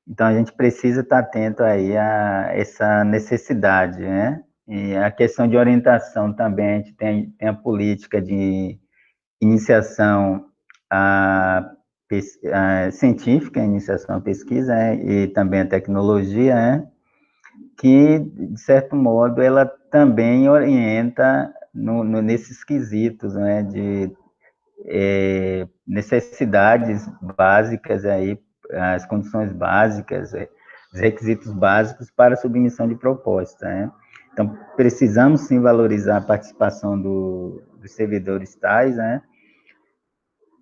Então, a gente precisa estar atento aí a essa necessidade, né? E a questão de orientação também, a gente tem a política de iniciação científica, iniciação à pesquisa, né? E também a tecnologia, né? Que, de certo modo, ela também orienta nesses quesitos, né? De necessidades básicas aí, as condições básicas, os requisitos básicos para a submissão de proposta, né? Então, precisamos sim valorizar a participação dos servidores tais, né?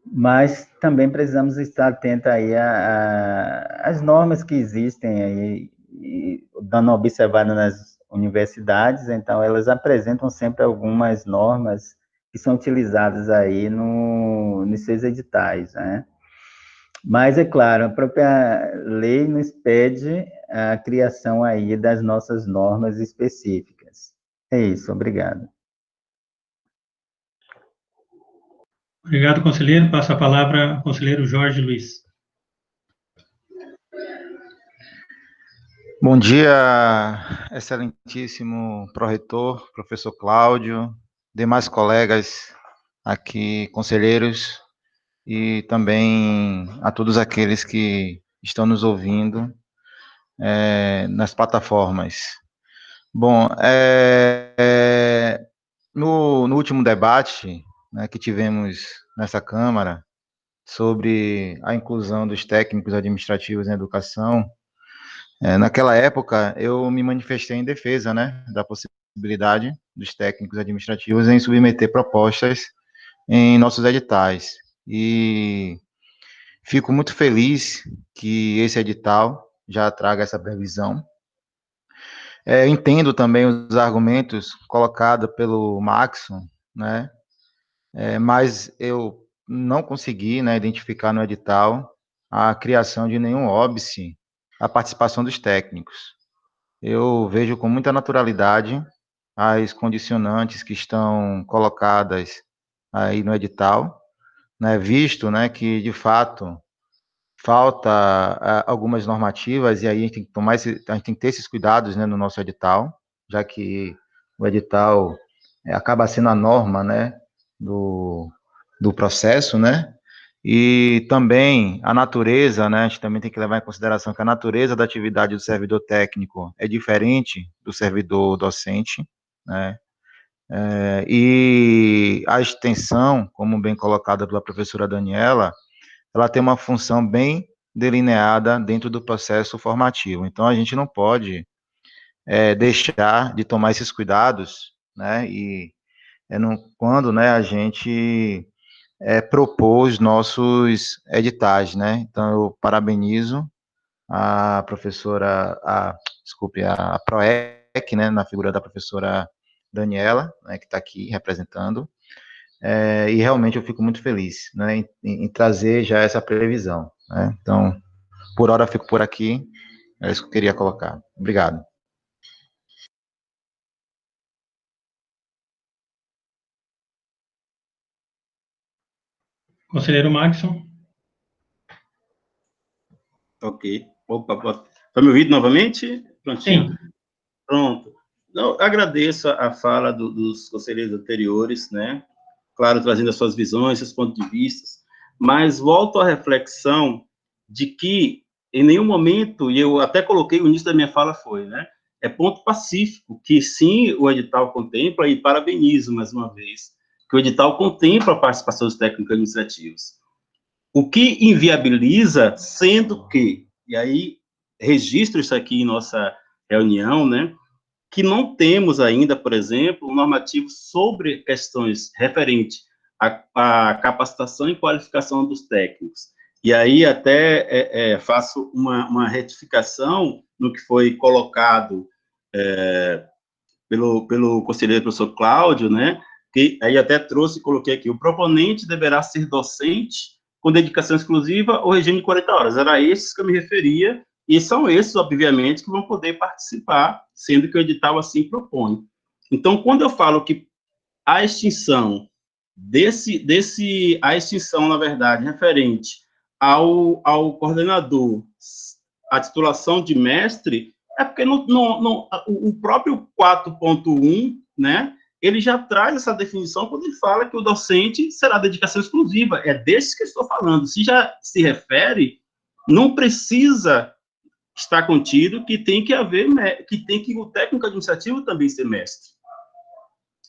Mas também precisamos estar atentos aí às normas que existem aí, e dando uma observada nas universidades, então elas apresentam sempre algumas normas que são utilizadas aí nos seus editais, né? Mas, é claro, a própria lei nos pede a criação aí das nossas normas específicas. É isso, obrigado. Obrigado, conselheiro. Passo a palavra ao conselheiro Jorge Luiz. Bom dia, excelentíssimo pró-reitor, professor Cláudio, demais colegas aqui, conselheiros, e também a todos aqueles que estão nos ouvindo nas plataformas. Bom, no último debate, né, que tivemos nessa Câmara sobre a inclusão dos técnicos administrativos em educação, naquela época eu me manifestei em defesa, né, da possibilidade dos técnicos administrativos em submeter propostas em nossos editais. E fico muito feliz que esse edital já traga essa previsão. Entendo também os argumentos colocados pelo Maxon, né? Mas eu não consegui, né, identificar no edital a criação de nenhum óbice à participação dos técnicos. Eu vejo com muita naturalidade as condicionantes que estão colocadas aí no edital, né, visto, né, que de fato falta algumas normativas, e aí a gente tem que a gente tem que ter esses cuidados, né, no nosso edital, já que o edital acaba sendo a norma, né, do processo, né, e também a natureza, né, a gente também tem que levar em consideração que a natureza da atividade do servidor técnico é diferente do servidor docente, né, e a extensão, como bem colocada pela professora Daniela, ela tem uma função bem delineada dentro do processo formativo. Então, a gente não pode deixar de tomar esses cuidados, né, e quando, né, a gente propôs nossos editais, né. Então, eu parabenizo a professora, desculpe, a PROEC, né, na figura da professora Daniela, né, que está aqui representando, e realmente eu fico muito feliz, né, em trazer já essa previsão, né. Então, por hora eu fico por aqui, é isso que eu queria colocar. Obrigado. Conselheiro Maxon. Ok. Opa, está me ouvindo novamente? Prontinho? Sim. Pronto. Não, agradeço a fala dos conselheiros anteriores, né? Claro, trazendo as suas visões, seus pontos de vista, mas volto à reflexão de que, em nenhum momento, e eu até coloquei, o início da minha fala foi, né? É ponto pacífico, que sim, o edital contempla, e parabenizo mais uma vez, que o edital contempla a participação dos técnicos administrativos. O que inviabiliza, sendo que, e aí registro isso aqui em nossa reunião, né, que não temos ainda, por exemplo, um normativo sobre questões referentes à capacitação e qualificação dos técnicos. E aí até faço uma retificação no que foi colocado pelo conselheiro professor Cláudio, né, que aí até trouxe, coloquei aqui, o proponente deverá ser docente com dedicação exclusiva ou regime de 40 horas. Era esses que eu me referia, e são esses, obviamente, que vão poder participar, sendo que o edital assim propõe. Então, quando eu falo que a extinção a extinção, na verdade, referente ao coordenador, a titulação de mestre, é porque o próprio 4.1, né, ele já traz essa definição quando ele fala que o docente será dedicação exclusiva. É desse que eu estou falando. Se já se refere, não precisa estar contido que tem que haver, que o técnico administrativo também ser mestre.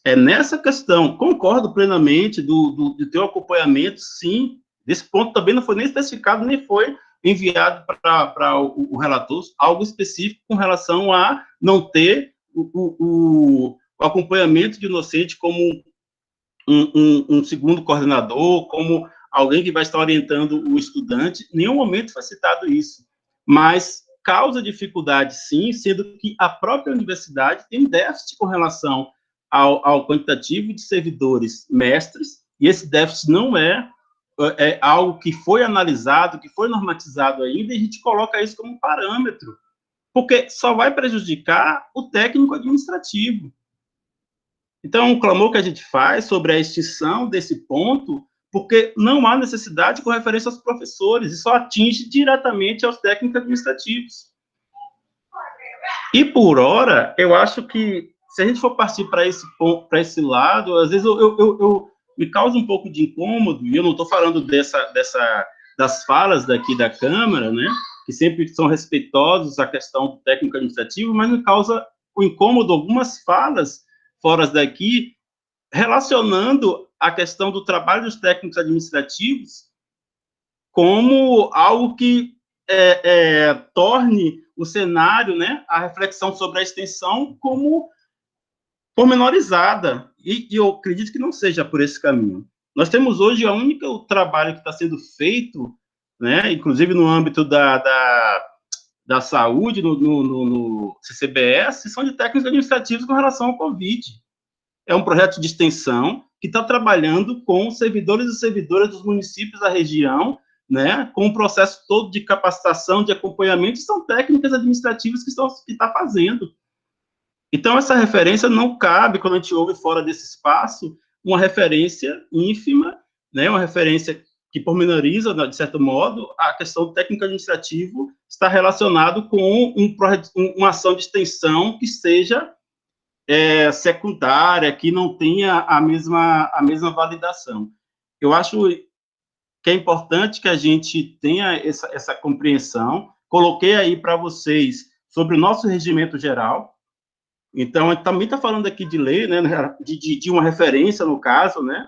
É nessa questão, concordo plenamente do teu acompanhamento, sim. Desse ponto também não foi nem especificado, nem foi enviado para o relator algo específico com relação a não ter o acompanhamento de docente como um segundo coordenador, como alguém que vai estar orientando o estudante. Em nenhum momento foi citado isso. Mas causa dificuldade, sim, sendo que a própria universidade tem déficit com relação ao quantitativo de servidores mestres, e esse déficit não é algo que foi analisado, que foi normatizado ainda, e a gente coloca isso como parâmetro, porque só vai prejudicar o técnico administrativo. Então, um clamor que a gente faz sobre a extinção desse ponto, porque não há necessidade com referência aos professores, e só atinge diretamente aos técnicos administrativos. E, por hora, eu acho que, se a gente for partir para esse lado, às vezes eu me causa um pouco de incômodo, e eu não estou falando das falas daqui da Câmara, né, que sempre são respeitosos à questão do técnico administrativo, mas me causa o incômodo algumas falas fora daqui, relacionando a questão do trabalho dos técnicos administrativos como algo que torne o cenário, né, a reflexão sobre a extensão como pormenorizada, e eu acredito que não seja por esse caminho. Nós temos hoje o único trabalho que está sendo feito, né, inclusive no âmbito da saúde, no CCBS, são de técnicos administrativos com relação ao Covid. É um projeto de extensão que está trabalhando com servidores e servidoras dos municípios da região, né, com o processo todo de capacitação, de acompanhamento, e são técnicas administrativas que está fazendo. Então, essa referência não cabe, quando a gente ouve fora desse espaço, uma referência ínfima, né, uma referência que pormenoriza, de certo modo, a questão do técnico administrativo está relacionado com uma ação de extensão que seja secundária, que não tenha a mesma validação. Eu acho que é importante que a gente tenha essa compreensão. Coloquei aí para vocês sobre o nosso regimento geral. Então, a gente também está falando aqui de lei, né, de uma referência, no caso, né,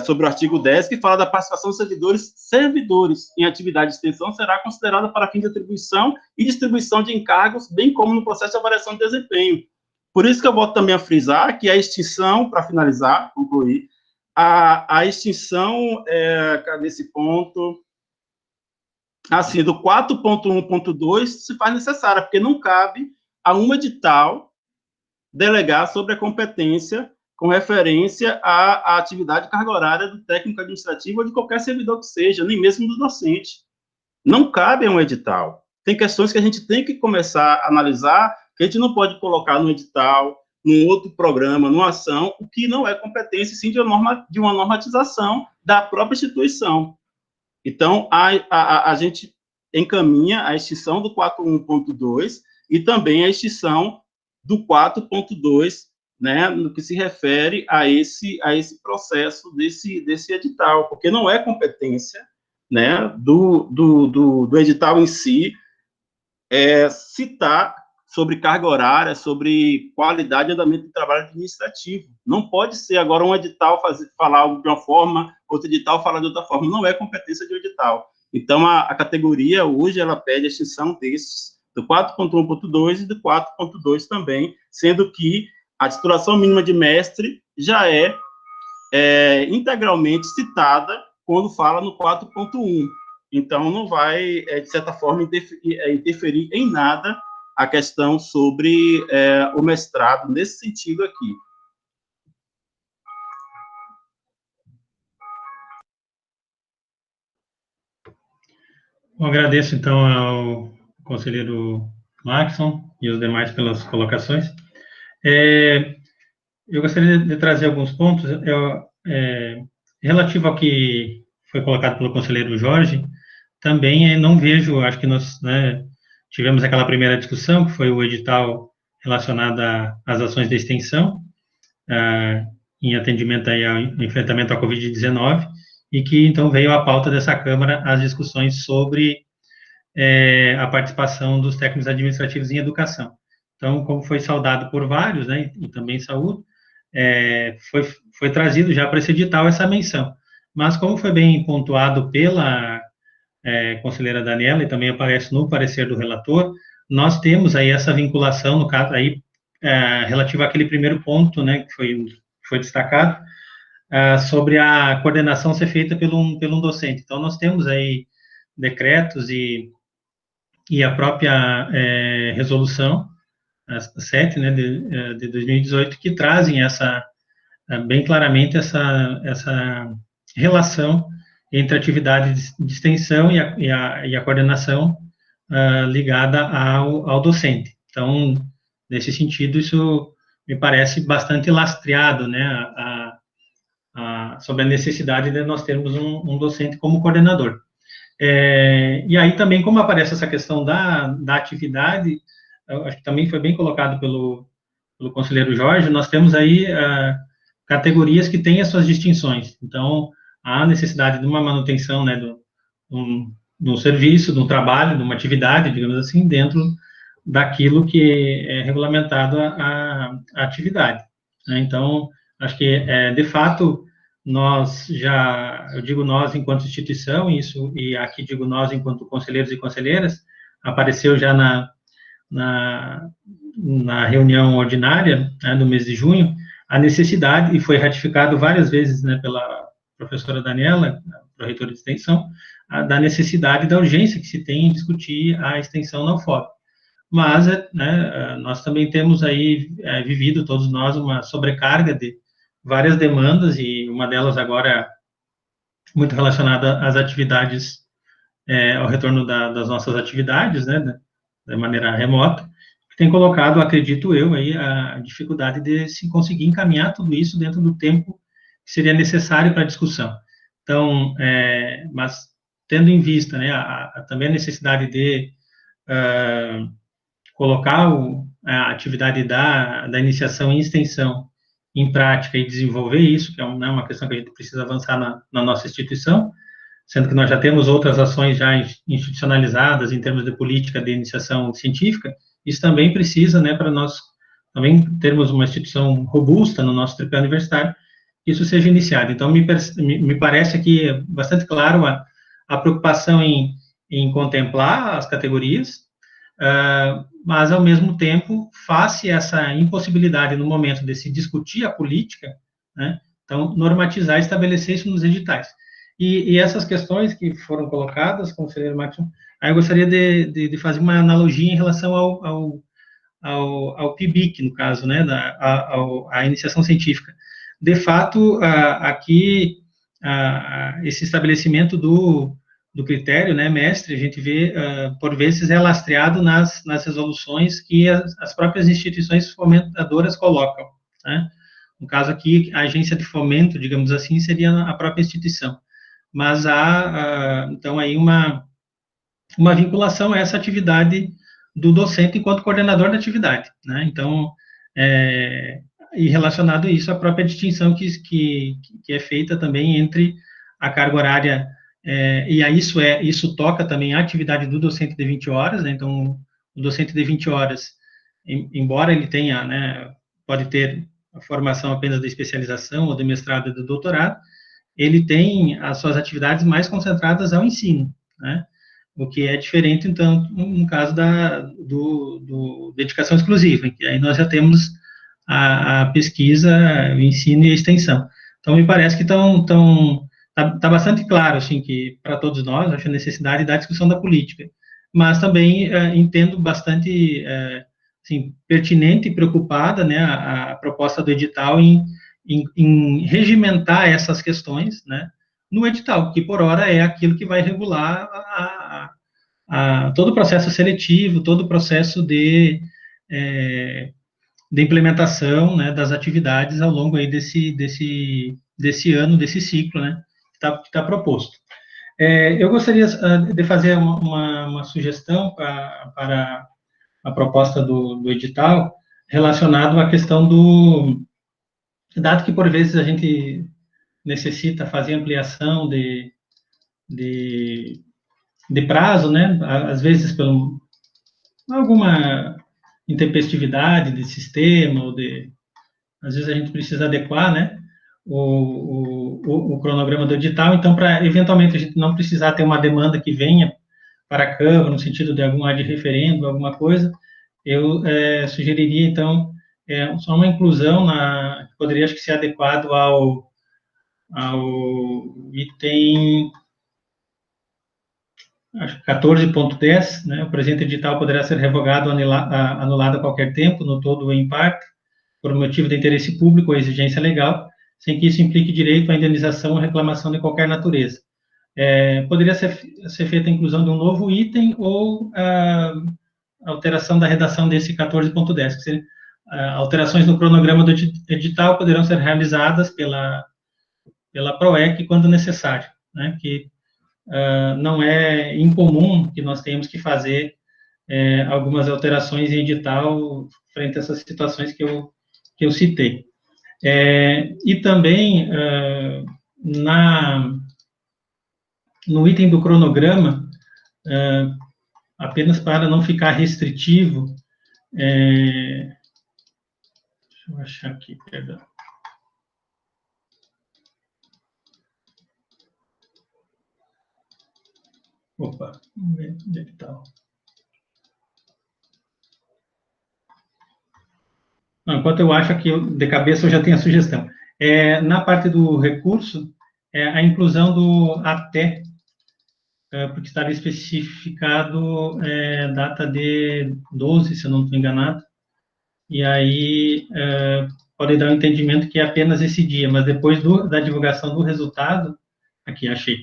sobre o artigo 10, que fala da participação dos servidores em atividade de extensão será considerada para fim de atribuição e distribuição de encargos, bem como no processo de avaliação de desempenho. Por isso que eu volto também a frisar que a extinção, para finalizar, concluir, a extinção, nesse ponto, assim, do 4.1.2 se faz necessária, porque não cabe a um edital delegar sobre a competência com referência à atividade carga horária do técnico administrativo ou de qualquer servidor que seja, nem mesmo do docente. Não cabe a um edital. Tem questões que a gente tem que começar a analisar, que a gente não pode colocar no edital, num outro programa, numa ação, o que não é competência, sim, de uma normatização da própria instituição. Então, a gente encaminha a extinção do 4.1.2 e também a extinção do 4.2, né, no que se refere a esse processo desse edital, porque não é competência, né, do edital em si, citar sobre carga horária, sobre qualidade e andamento do trabalho administrativo. Não pode ser agora um edital falar de uma forma, outro edital falar de outra forma. Não é competência de um edital. Então, a categoria, hoje, ela pede a extinção desses, do 4.1.2 e do 4.2 também, sendo que a titulação mínima de mestre já é integralmente citada quando fala no 4.1. Então, não vai, de certa forma, interferir em nada a questão sobre o mestrado, nesse sentido aqui. Eu agradeço, então, ao conselheiro Maxson e os demais pelas colocações. eu gostaria de trazer alguns pontos, relativo ao que foi colocado pelo conselheiro Jorge, também não vejo, acho que nós, né, tivemos aquela primeira discussão, que foi o edital relacionado às ações de extensão, em atendimento aí ao enfrentamento à Covid-19, e que então veio à pauta dessa Câmara as discussões sobre a participação dos técnicos administrativos em educação. Então, como foi saudado por vários, né, e também saúde, foi trazido já para esse edital essa menção. Mas, como foi bem pontuado pela conselheira Daniela, e também aparece no parecer do relator, nós temos aí essa vinculação, no caso aí, relativo àquele primeiro ponto, né, que foi destacado, sobre a coordenação ser feita pelo um docente. Então, nós temos aí decretos e a própria resolução, a 7, né, de 2018, que trazem bem claramente essa relação entre a atividade de extensão e a coordenação ligada ao docente. Então, nesse sentido, isso me parece bastante lastreado, né, sobre a necessidade de nós termos um docente como coordenador. E aí também, como aparece essa questão da atividade, eu acho que também foi bem colocado pelo conselheiro Jorge, nós temos aí categorias que têm as suas distinções. Então, há necessidade de uma manutenção, né, do serviço, do trabalho, de uma atividade, digamos assim, dentro daquilo que é regulamentado a atividade. Né? Então, acho que, de fato, eu digo nós enquanto instituição, e aqui digo nós enquanto conselheiros e conselheiras, apareceu já na reunião ordinária, né, no mês de junho, a necessidade, e foi ratificado várias vezes, né, pela professora Daniela, pró-reitora de extensão, da necessidade da urgência que se tem em discutir a extensão na UFOP. Mas, né, nós também temos aí vivido, todos nós, uma sobrecarga de várias demandas, e uma delas agora muito relacionada às atividades, ao retorno das nossas atividades, né, de maneira remota, que tem colocado, acredito eu, aí a dificuldade de se conseguir encaminhar tudo isso dentro do tempo que seria necessário para a discussão. Então, mas tendo em vista, né, também a necessidade de colocar a atividade da iniciação em extensão em prática e desenvolver isso, que é uma questão que a gente precisa avançar na nossa instituição, sendo que nós já temos outras ações já institucionalizadas em termos de política de iniciação científica, isso também precisa, né, para nós também termos uma instituição robusta no nosso tripé universitário, isso seja iniciado. Então, me parece aqui bastante claro a preocupação em contemplar as categorias, mas, ao mesmo tempo, face essa impossibilidade no momento de se discutir a política, né, então, normatizar e estabelecer isso nos editais. E essas questões que foram colocadas, conselheiro Maxson, aí eu gostaria de fazer uma analogia em relação ao PIBIC, no caso, né, a iniciação científica. De fato, aqui, esse estabelecimento do critério, né, mestre, a gente vê, por vezes, é lastreado nas resoluções que as próprias instituições fomentadoras colocam, né? No caso aqui, a agência de fomento, digamos assim, seria a própria instituição. Mas há, então, aí uma vinculação a essa atividade do docente enquanto coordenador da atividade, né? Então, e relacionado a isso, a própria distinção que é feita também entre a carga horária, e aí isso toca também a atividade do docente de 20 horas, né? Então, o docente de 20 horas, embora ele tenha, né, pode ter a formação apenas da especialização, ou do mestrado e do doutorado, ele tem as suas atividades mais concentradas ao ensino, né? O que é diferente, então, no caso do dedicação exclusiva, que aí nós já temos a pesquisa, o ensino e a extensão. Então, me parece que tá bastante claro, assim, que para todos nós, acho a necessidade da discussão da política, mas também entendo bastante, assim, pertinente e preocupada, né, a proposta do edital em regimentar essas questões, né, no edital, que por hora é aquilo que vai regular todo o processo seletivo, todo o processo de de implementação, né, das atividades ao longo aí desse ano, desse ciclo, né, que tá proposto. Eu gostaria de fazer uma sugestão para a proposta do edital relacionado à questão dado que por vezes a gente necessita fazer ampliação de prazo, né, às vezes por alguma intempestividade de sistema, às vezes a gente precisa adequar, né, o cronograma do edital, então, para eventualmente a gente não precisar ter uma demanda que venha para a Câmara, no sentido de algum ad referendo, alguma coisa, eu sugeriria, então, só uma inclusão que poderia, acho que, ser adequado ao item, acho que 14.10, né, o presente edital poderá ser revogado ou anulado a qualquer tempo, no todo ou em parte, por motivo de interesse público ou exigência legal, sem que isso implique direito à indenização ou reclamação de qualquer natureza. Poderia ser feita a inclusão de um novo item ou a alteração da redação desse 14.10, que seria, alterações no cronograma do edital poderão ser realizadas pela PROEC quando necessário, né, que não é incomum que nós tenhamos que fazer algumas alterações em edital frente a essas situações que eu citei. E também, no item do cronograma, apenas para não ficar restritivo, deixa eu achar aqui, perdão. Opa, vamos ver onde é que está. Enquanto eu acho que de cabeça eu já tenho a sugestão. Na parte do recurso, a inclusão do até, porque estava especificado data de 12, se eu não estou enganado, e aí pode dar um entendimento que é apenas esse dia, mas depois da divulgação do resultado, aqui achei,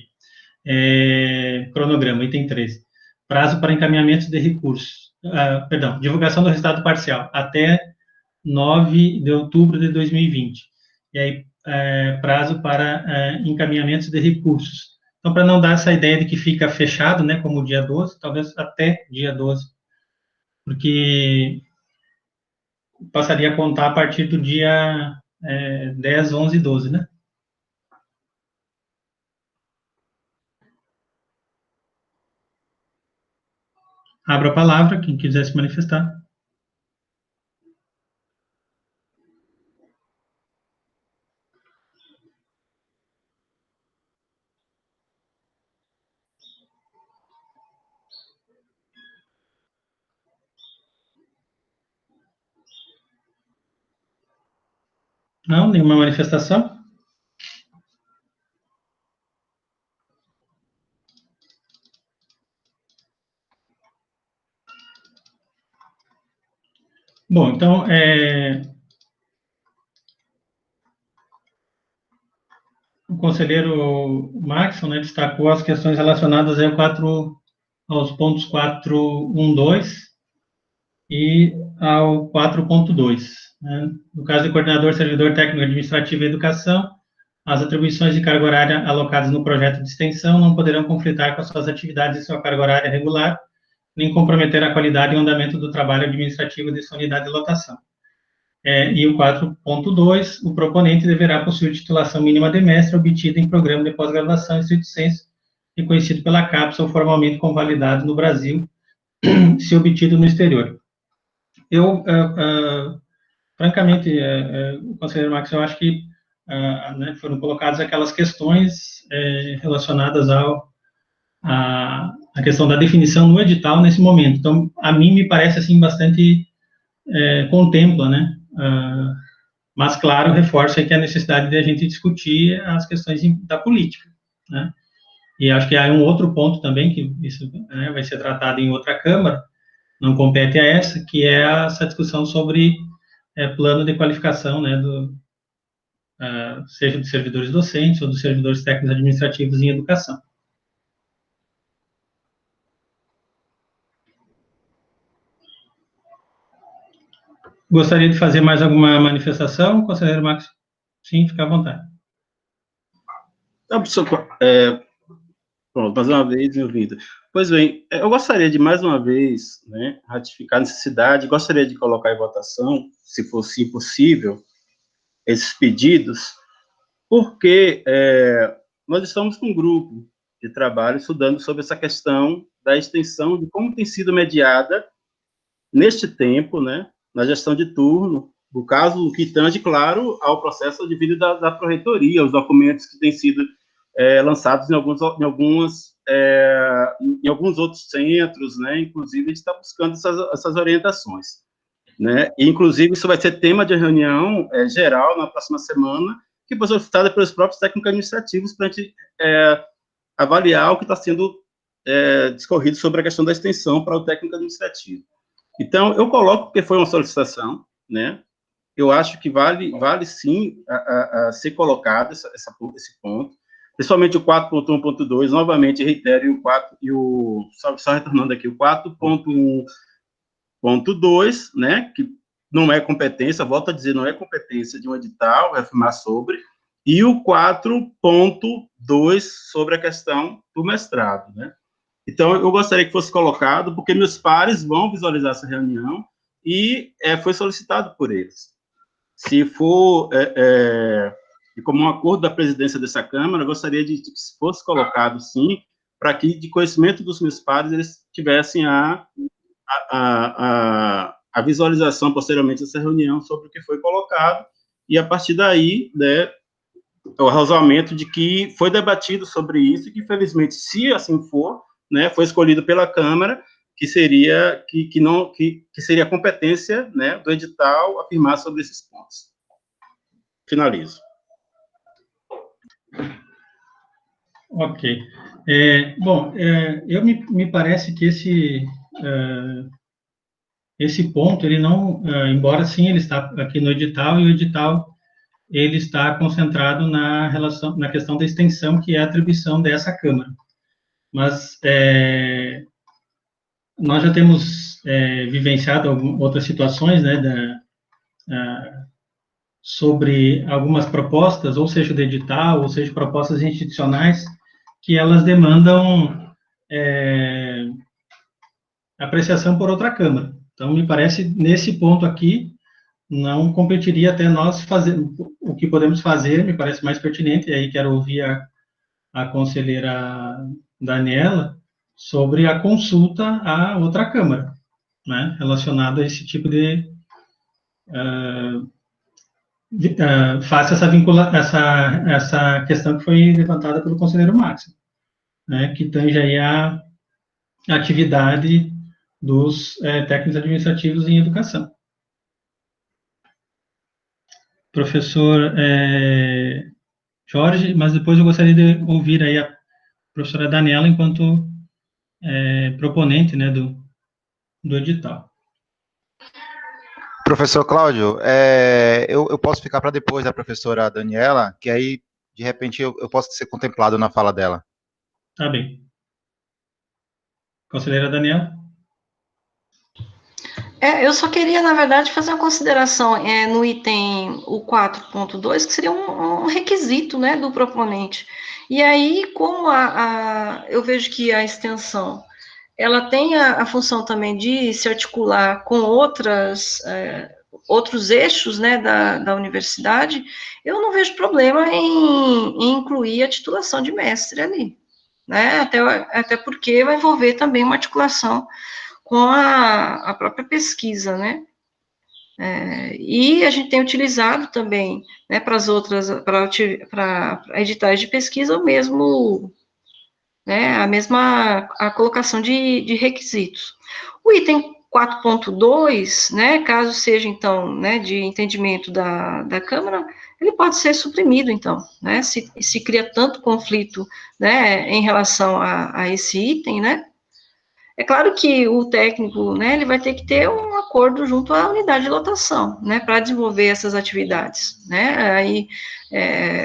cronograma, item 3, prazo para encaminhamento de recursos, perdão, divulgação do resultado parcial, até 9 de outubro de 2020. E aí, prazo para encaminhamentos de recursos. Então, para não dar essa ideia de que fica fechado, né, como dia 12, talvez até dia 12, porque passaria a contar a partir do dia 10, 11 e 12, né? Abro a palavra, quem quiser se manifestar. Não, nenhuma manifestação? Bom, então, o conselheiro Maxson, né, destacou as questões relacionadas aos pontos 4.1.2 e ao 4.2. Né? No caso do coordenador, servidor técnico administrativo e educação, as atribuições de carga horária alocadas no projeto de extensão não poderão conflitar com as suas atividades e sua carga horária regular, nem comprometer a qualidade e o andamento do trabalho administrativo de sua unidade de lotação. E o 4.2, o proponente deverá possuir titulação mínima de mestre obtida em programa de pós-graduação em estrito sensu, reconhecido pela CAPES ou formalmente convalidado no Brasil, se obtido no exterior. Eu, francamente, conselheiro Max, eu acho que né, foram colocadas aquelas questões relacionadas à questão da definição no edital nesse momento. Então, a mim me parece, assim, bastante contempla, né? Mas, claro, reforça aqui a necessidade de a gente discutir as questões da política, né? E acho que há um outro ponto também, que isso vai ser tratado em outra Câmara, não compete a essa, que é essa discussão sobre plano de qualificação, né, seja dos servidores docentes ou dos servidores técnicos administrativos em educação. gostaria de fazer mais alguma manifestação, conselheiro Max? Sim, fica à vontade. Então, professor, pronto, mais uma vez, bem-vindo. Pois bem, eu gostaria de, mais uma vez, né, ratificar a necessidade, gostaria de colocar em votação, se fosse possível, esses pedidos, porque nós estamos com um grupo de trabalho estudando sobre essa questão da extensão, de como tem sido mediada, neste tempo, né, na gestão de turno, no caso, que tange, claro, ao processo de vida da pró-reitoria, os documentos que têm sido lançados em alguns outros centros, né? Inclusive, a gente está buscando essas orientações, né? E, inclusive, isso vai ser tema de reunião geral na próxima semana, que foi solicitada pelos próprios técnicos administrativos para a gente avaliar o que está sendo discorrido sobre a questão da extensão para o técnico administrativo. Então, eu coloco porque foi uma solicitação, né? Eu acho que vale sim a ser colocado esse ponto, principalmente o 4.1.2, novamente, reitero, só retornando aqui, o 4.1.2, né, que não é competência, volto a dizer, não é competência de um edital, afirmar sobre, e o 4.2 sobre a questão do mestrado, né. Então, eu gostaria que fosse colocado, porque meus pares vão visualizar essa reunião e foi solicitado por eles. Se for, e como um acordo da presidência dessa Câmara, eu gostaria de que fosse colocado, sim, para que, de conhecimento dos meus pares, eles tivessem a visualização, posteriormente, dessa reunião sobre o que foi colocado, e, a partir daí, né, o razoamento de que foi debatido sobre isso, e que, infelizmente, se assim for, né, foi escolhido pela Câmara, que seria seria competência, né, do edital afirmar sobre esses pontos. Finalizo. Ok. Bom, me parece que esse ponto, ele não, embora sim ele está aqui no edital, e o edital ele está concentrado na questão da extensão, que é a atribuição dessa Câmara. Mas nós já temos vivenciado outras situações, né, sobre algumas propostas, ou seja, do edital, ou seja, propostas institucionais, que elas demandam apreciação por outra Câmara. Então, me parece, nesse ponto aqui, não competiria até nós fazer, o que podemos fazer, me parece mais pertinente, e aí quero ouvir a conselheira Daniela, sobre a consulta à outra Câmara, né, relacionado a esse tipo de face essa questão que foi levantada pelo conselheiro Máximo, né, que tange aí a atividade dos técnicos administrativos em educação. Professor Jorge, mas depois eu gostaria de ouvir aí a professora Daniela enquanto proponente, né, do edital. Professor Cláudio, eu posso ficar para depois da professora Daniela, que aí, de repente, eu posso ser contemplado na fala dela. Tá bem. Conselheira Daniela? Eu só queria, na verdade, fazer uma consideração no item o 4.2, que seria um requisito, né, do proponente. E aí, como eu vejo que a extensão, ela tem a função também de se articular com outros eixos, né, da universidade, eu não vejo problema em incluir a titulação de mestre ali, né, até porque vai envolver também uma articulação com a própria pesquisa, né? E a gente tem utilizado também, né, para editais de pesquisa, o mesmo, né, a colocação de requisitos. O item 4.2, né, caso seja, então, né, de entendimento da Câmara, ele pode ser suprimido, então, né, se cria tanto conflito, né, em relação a esse item, né. É claro que o técnico, né, ele vai ter que ter um acordo junto à unidade de lotação, né, para desenvolver essas atividades, né, aí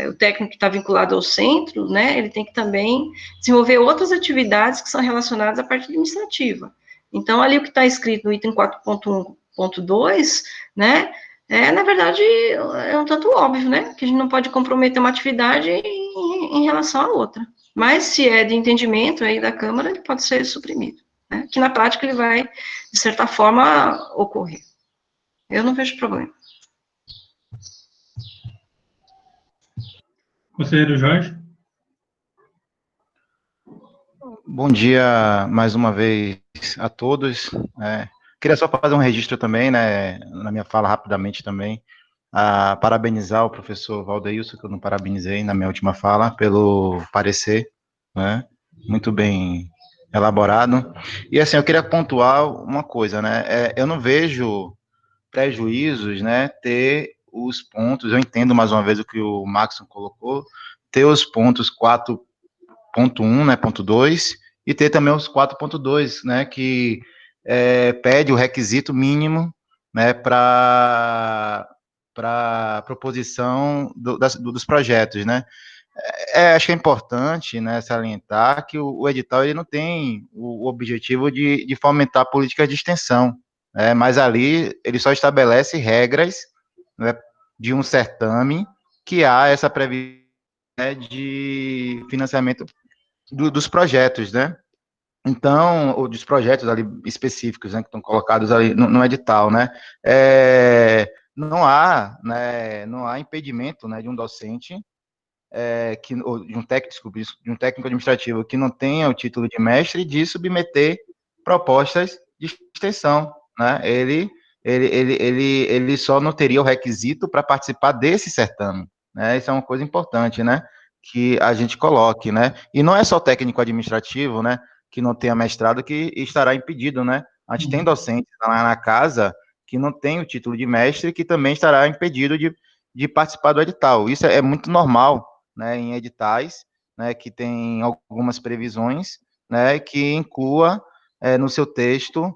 o técnico que está vinculado ao centro, né, ele tem que também desenvolver outras atividades que são relacionadas à parte administrativa. Então, ali o que está escrito no item 4.1 4.2, né, na verdade, é um tanto óbvio, né, que a gente não pode comprometer uma atividade em relação à outra. Mas, se é de entendimento aí da Câmara, ele pode ser suprimido, né, que na prática ele vai, de certa forma, ocorrer. Eu não vejo problema. Conselheiro Jorge? Bom dia mais uma vez a todos. Queria só fazer um registro também, né, na minha fala rapidamente também, parabenizar o professor Valdeilson, que eu não parabenizei na minha última fala, pelo parecer, né, muito bem elaborado. E assim, eu queria pontuar uma coisa, né, eu não vejo prejuízos, né, ter os pontos, eu entendo mais uma vez o que o Maxon colocou, ter os pontos 4.1, né, ponto 2, e ter também os 4.2, né, que pede o requisito mínimo, né, para proposição dos projetos, né. Acho que é importante, né, salientar que o edital ele não tem o objetivo de fomentar políticas de extensão, né, mas ali ele só estabelece regras, né, de um certame que há essa previsão, né, de financiamento dos projetos, né? Então, ou dos projetos ali específicos, né, que estão colocados ali no edital, né? Não há impedimento, né, de um docente ou de um técnico, desculpe, de um técnico administrativo que não tenha o título de mestre de submeter propostas de extensão, né? Ele só não teria o requisito para participar desse certame, né? Isso é uma coisa importante, né? Que a gente coloque, né? E não é só o técnico administrativo, né? Que não tenha mestrado que estará impedido, né? A gente tem docentes lá na casa que não tem o título de mestre que também estará impedido de participar do edital. Isso é muito normal, né? Em editais, né? Que tem algumas previsões, né? Que inclua no seu texto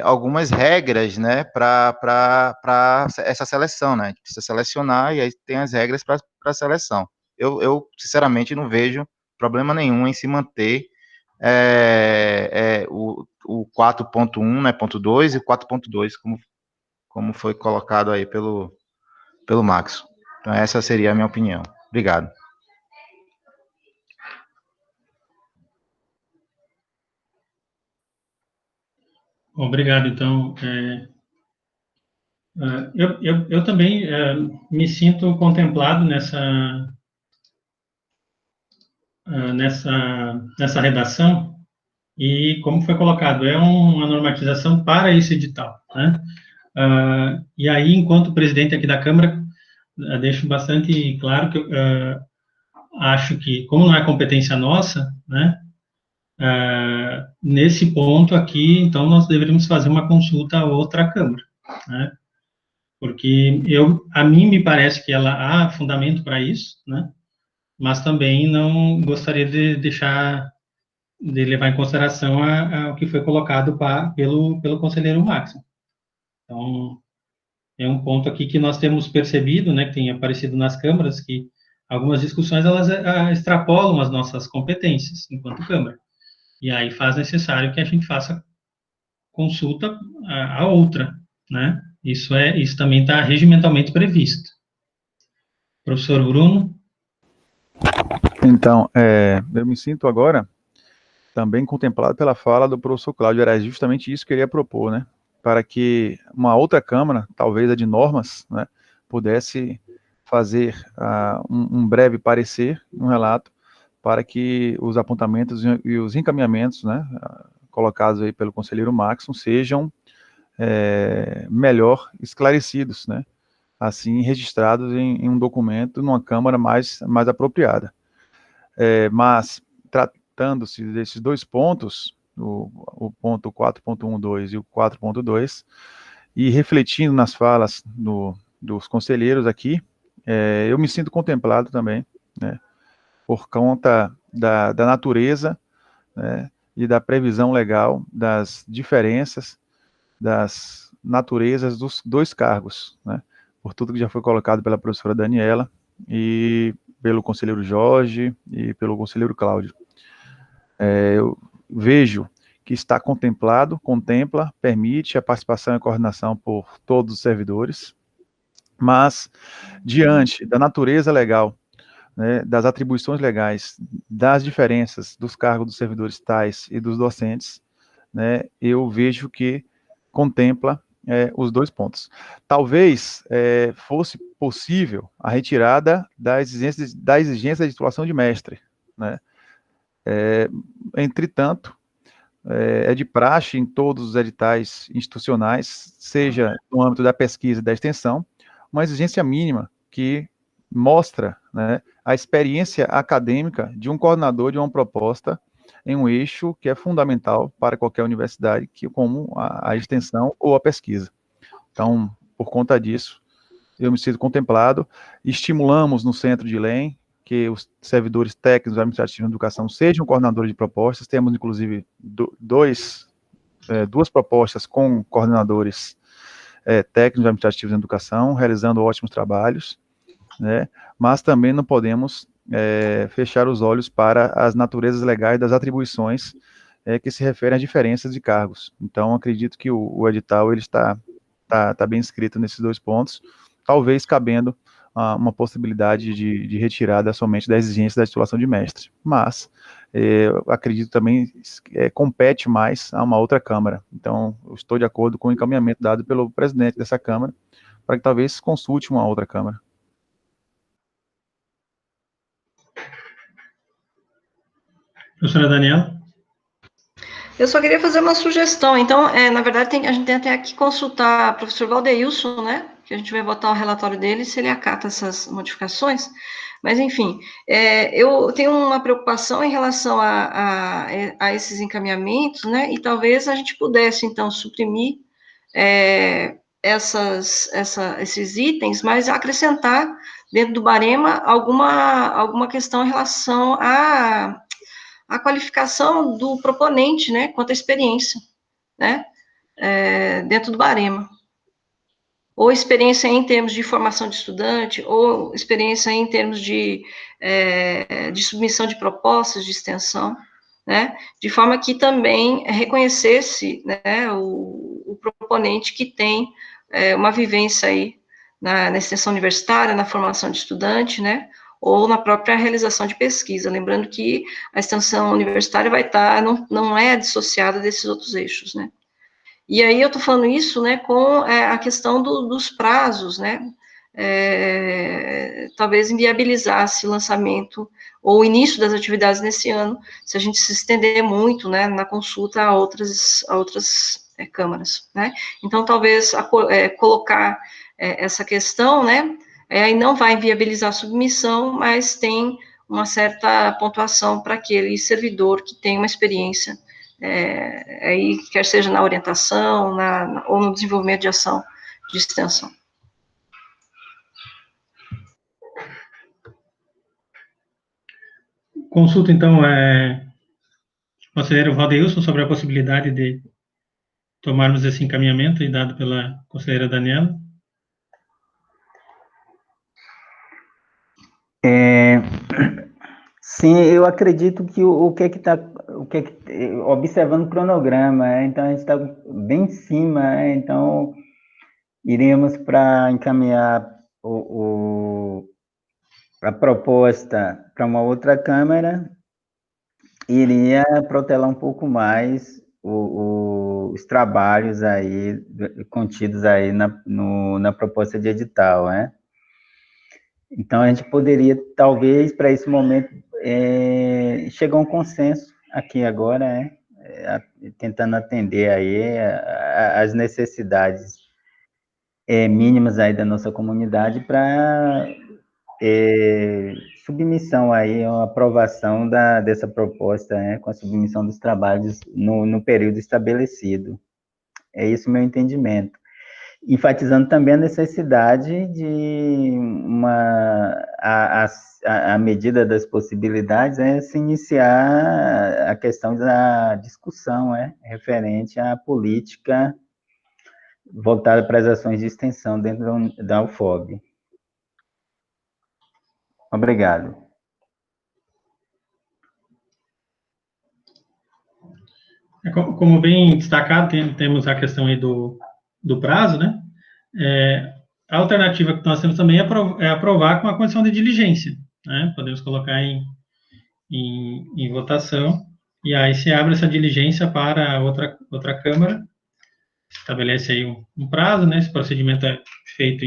algumas regras, né, para essa seleção, né? A gente precisa selecionar e aí tem as regras para a seleção. Eu, sinceramente, não vejo problema nenhum em se manter o 4.1, né, ponto 2 e 4.2, como foi colocado aí pelo Max. Então, essa seria a minha opinião. Obrigado. Obrigado, então. Eu também me sinto contemplado nessa redação, e como foi colocado, é uma normatização para esse edital, né? E aí, enquanto presidente aqui da Câmara, deixo bastante claro que eu acho que, como não é competência nossa, né, nesse ponto aqui, então, nós deveríamos fazer uma consulta a outra Câmara, né? Porque a mim me parece que ela há fundamento para isso, né? Mas também não gostaria de levar em consideração o que foi colocado pelo conselheiro Máximo. Então, é um ponto aqui que nós temos percebido, né, que tem aparecido nas câmaras, que algumas discussões, elas extrapolam as nossas competências enquanto Câmara. E aí faz necessário que a gente faça consulta a outra, né? Isso também está regimentalmente previsto. Professor Bruno? Então, eu me sinto agora também contemplado pela fala do professor Cláudio. Era justamente isso que eu ia propor, né? Para que uma outra Câmara, talvez a de normas, né, pudesse fazer um breve parecer, um relato, para que os apontamentos e os encaminhamentos, né, colocados aí pelo conselheiro Maxon sejam melhor esclarecidos, né? Assim, registrados em um documento, numa Câmara mais apropriada. Mas, tratando-se desses dois pontos, o ponto 4.12 e o 4.2, e refletindo nas falas dos conselheiros aqui, eu me sinto contemplado também, né, por conta da natureza, né, e da previsão legal das diferenças, das naturezas dos dois cargos, né, por tudo que já foi colocado pela professora Daniela e pelo conselheiro Jorge e pelo conselheiro Cláudio. Eu vejo que está contempla, permite a participação e coordenação por todos os servidores, mas, diante da natureza legal, né, das atribuições legais, das diferenças dos cargos dos servidores tais e dos docentes, né, eu vejo que contempla os dois pontos. Talvez fosse possível a retirada da exigência de titulação de mestre, né? Entretanto, é de praxe em todos os editais institucionais, seja no âmbito da pesquisa e da extensão, uma exigência mínima que mostra, né, a experiência acadêmica de um coordenador de uma proposta em um eixo que é fundamental para qualquer universidade, como a extensão ou a pesquisa. Então, por conta disso, eu me sinto contemplado. Estimulamos no centro de LEM que os servidores técnicos administrativos de educação sejam coordenadores de propostas. Temos, inclusive, duas propostas com coordenadores técnicos administrativos de educação, realizando ótimos trabalhos, né? Mas também não podemos fechar os olhos para as naturezas legais das atribuições que se referem às diferenças de cargos. Então, acredito que o edital ele está bem escrito nesses dois pontos, talvez cabendo uma possibilidade de retirada somente da exigência da titulação de mestre, mas acredito também compete mais a uma outra Câmara. Então, eu estou de acordo com o encaminhamento dado pelo presidente dessa Câmara, para que talvez consulte uma outra Câmara. Professora Daniela? Eu só queria fazer uma sugestão. Então, na verdade, a gente tem até que consultar o professor Valdeilson, né? Que a gente vai votar o relatório dele, se ele acata essas modificações. Mas, enfim, eu tenho uma preocupação em relação a esses encaminhamentos, né? E talvez a gente pudesse, então, suprimir esses itens, mas acrescentar dentro do barema alguma questão em relação a qualificação do proponente, né, quanto à experiência, né, dentro do barema. Ou experiência em termos de formação de estudante, ou experiência em termos de submissão de propostas de extensão, né, de forma que também reconhecesse, né, o proponente que tem uma vivência aí na extensão universitária, na formação de estudante, né, ou na própria realização de pesquisa, lembrando que a extensão universitária vai estar, não é dissociada desses outros eixos, né. E aí eu estou falando isso, né, com a questão dos prazos, né, talvez inviabilizasse o lançamento ou o início das atividades nesse ano, se a gente se estender muito, né, na consulta a outras câmaras, né. Então, talvez colocar essa questão, né, aí não vai inviabilizar a submissão, mas tem uma certa pontuação para aquele servidor que tem uma experiência, aí, quer seja na orientação, ou no desenvolvimento de ação de extensão. Consulta, então, o conselheiro Valdeilson sobre a possibilidade de tomarmos esse encaminhamento dado pela conselheira Daniela. Sim, eu acredito que observando o cronograma, então a gente está bem em cima, então iremos para encaminhar a proposta para uma outra Câmara, iria protelar um pouco mais os trabalhos aí contidos aí na proposta de edital, né? Então, a gente poderia, talvez, para esse momento, chegar a um consenso aqui agora, tentando atender aí as necessidades mínimas aí da nossa comunidade para submissão aí, a aprovação dessa proposta, com a submissão dos trabalhos no período estabelecido. É esse o meu entendimento. Enfatizando também a necessidade de a medida das possibilidades se iniciar a questão da discussão, referente à política voltada para as ações de extensão dentro da UFOB. Obrigado. Como bem destacado, temos a questão aí do prazo, né? A alternativa que nós temos também é aprovar com a condição de diligência, né? Podemos colocar em votação, e aí se abre essa diligência para outra Câmara, estabelece aí um prazo, né? Esse procedimento é feito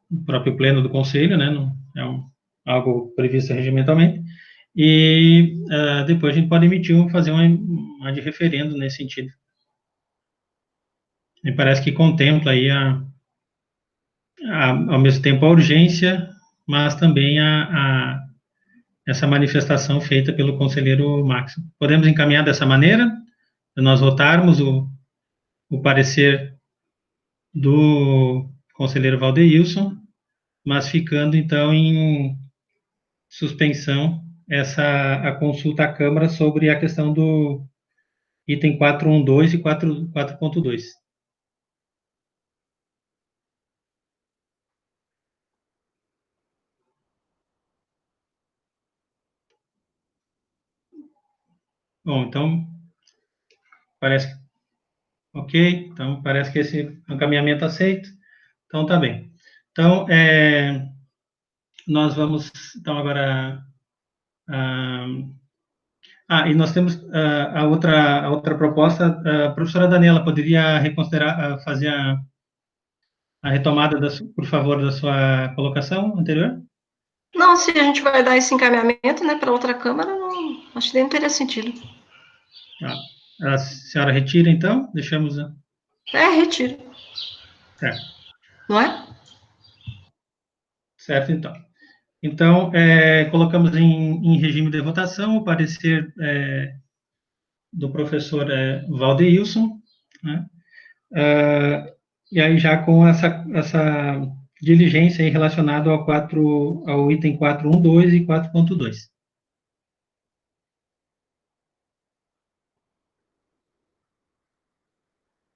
no próprio pleno do Conselho, né? Não é algo previsto regimentalmente, e depois a gente pode fazer uma de referendo nesse sentido. Me parece que contempla aí ao mesmo tempo a urgência, mas também essa manifestação feita pelo conselheiro Máximo. Podemos encaminhar dessa maneira, nós votarmos o parecer do conselheiro Valdeilson, mas ficando, então, em suspensão a consulta à Câmara sobre a questão do item 412 e 4.2. Bom, então, parece ok, então parece que esse encaminhamento aceito, então tá bem. Então, nós vamos, então, agora... e nós temos a outra proposta. A professora Daniela, poderia reconsiderar, fazer a retomada, por favor, da sua colocação anterior? Não, se a gente vai dar esse encaminhamento, né, para outra Câmara, não, acho que nem teria sentido. A senhora retira, então? Deixamos... Retiro. Certo. Não é? Certo, então. Então, colocamos em regime de votação o parecer do professor Valdeilson, né? E aí já com essa diligência relacionada ao item 4.1.2 e 4.2.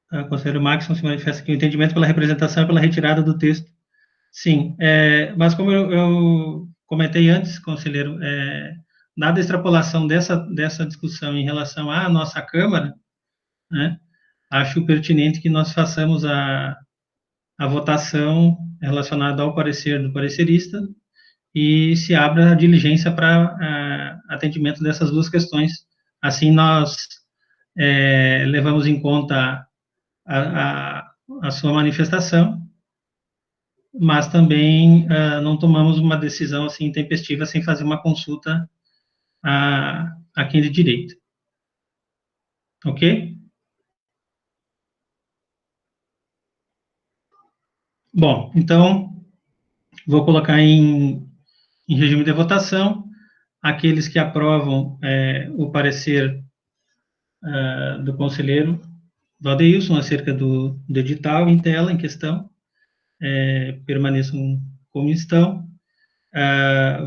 O conselheiro Maxson se manifesta aqui o entendimento pela representação e pela retirada do texto. Sim, mas como eu comentei antes, conselheiro, dada a extrapolação dessa discussão em relação à nossa Câmara, né, acho pertinente que nós façamos a votação relacionada ao parecer do parecerista e se abra a diligência para atendimento dessas duas questões. Assim, nós levamos em conta a sua manifestação, mas também não tomamos uma decisão assim intempestiva sem fazer uma consulta a quem de direito. Ok? Bom, então, vou colocar em regime de votação aqueles que aprovam o parecer do conselheiro Valdeilson acerca do edital em tela em questão, permaneçam como estão.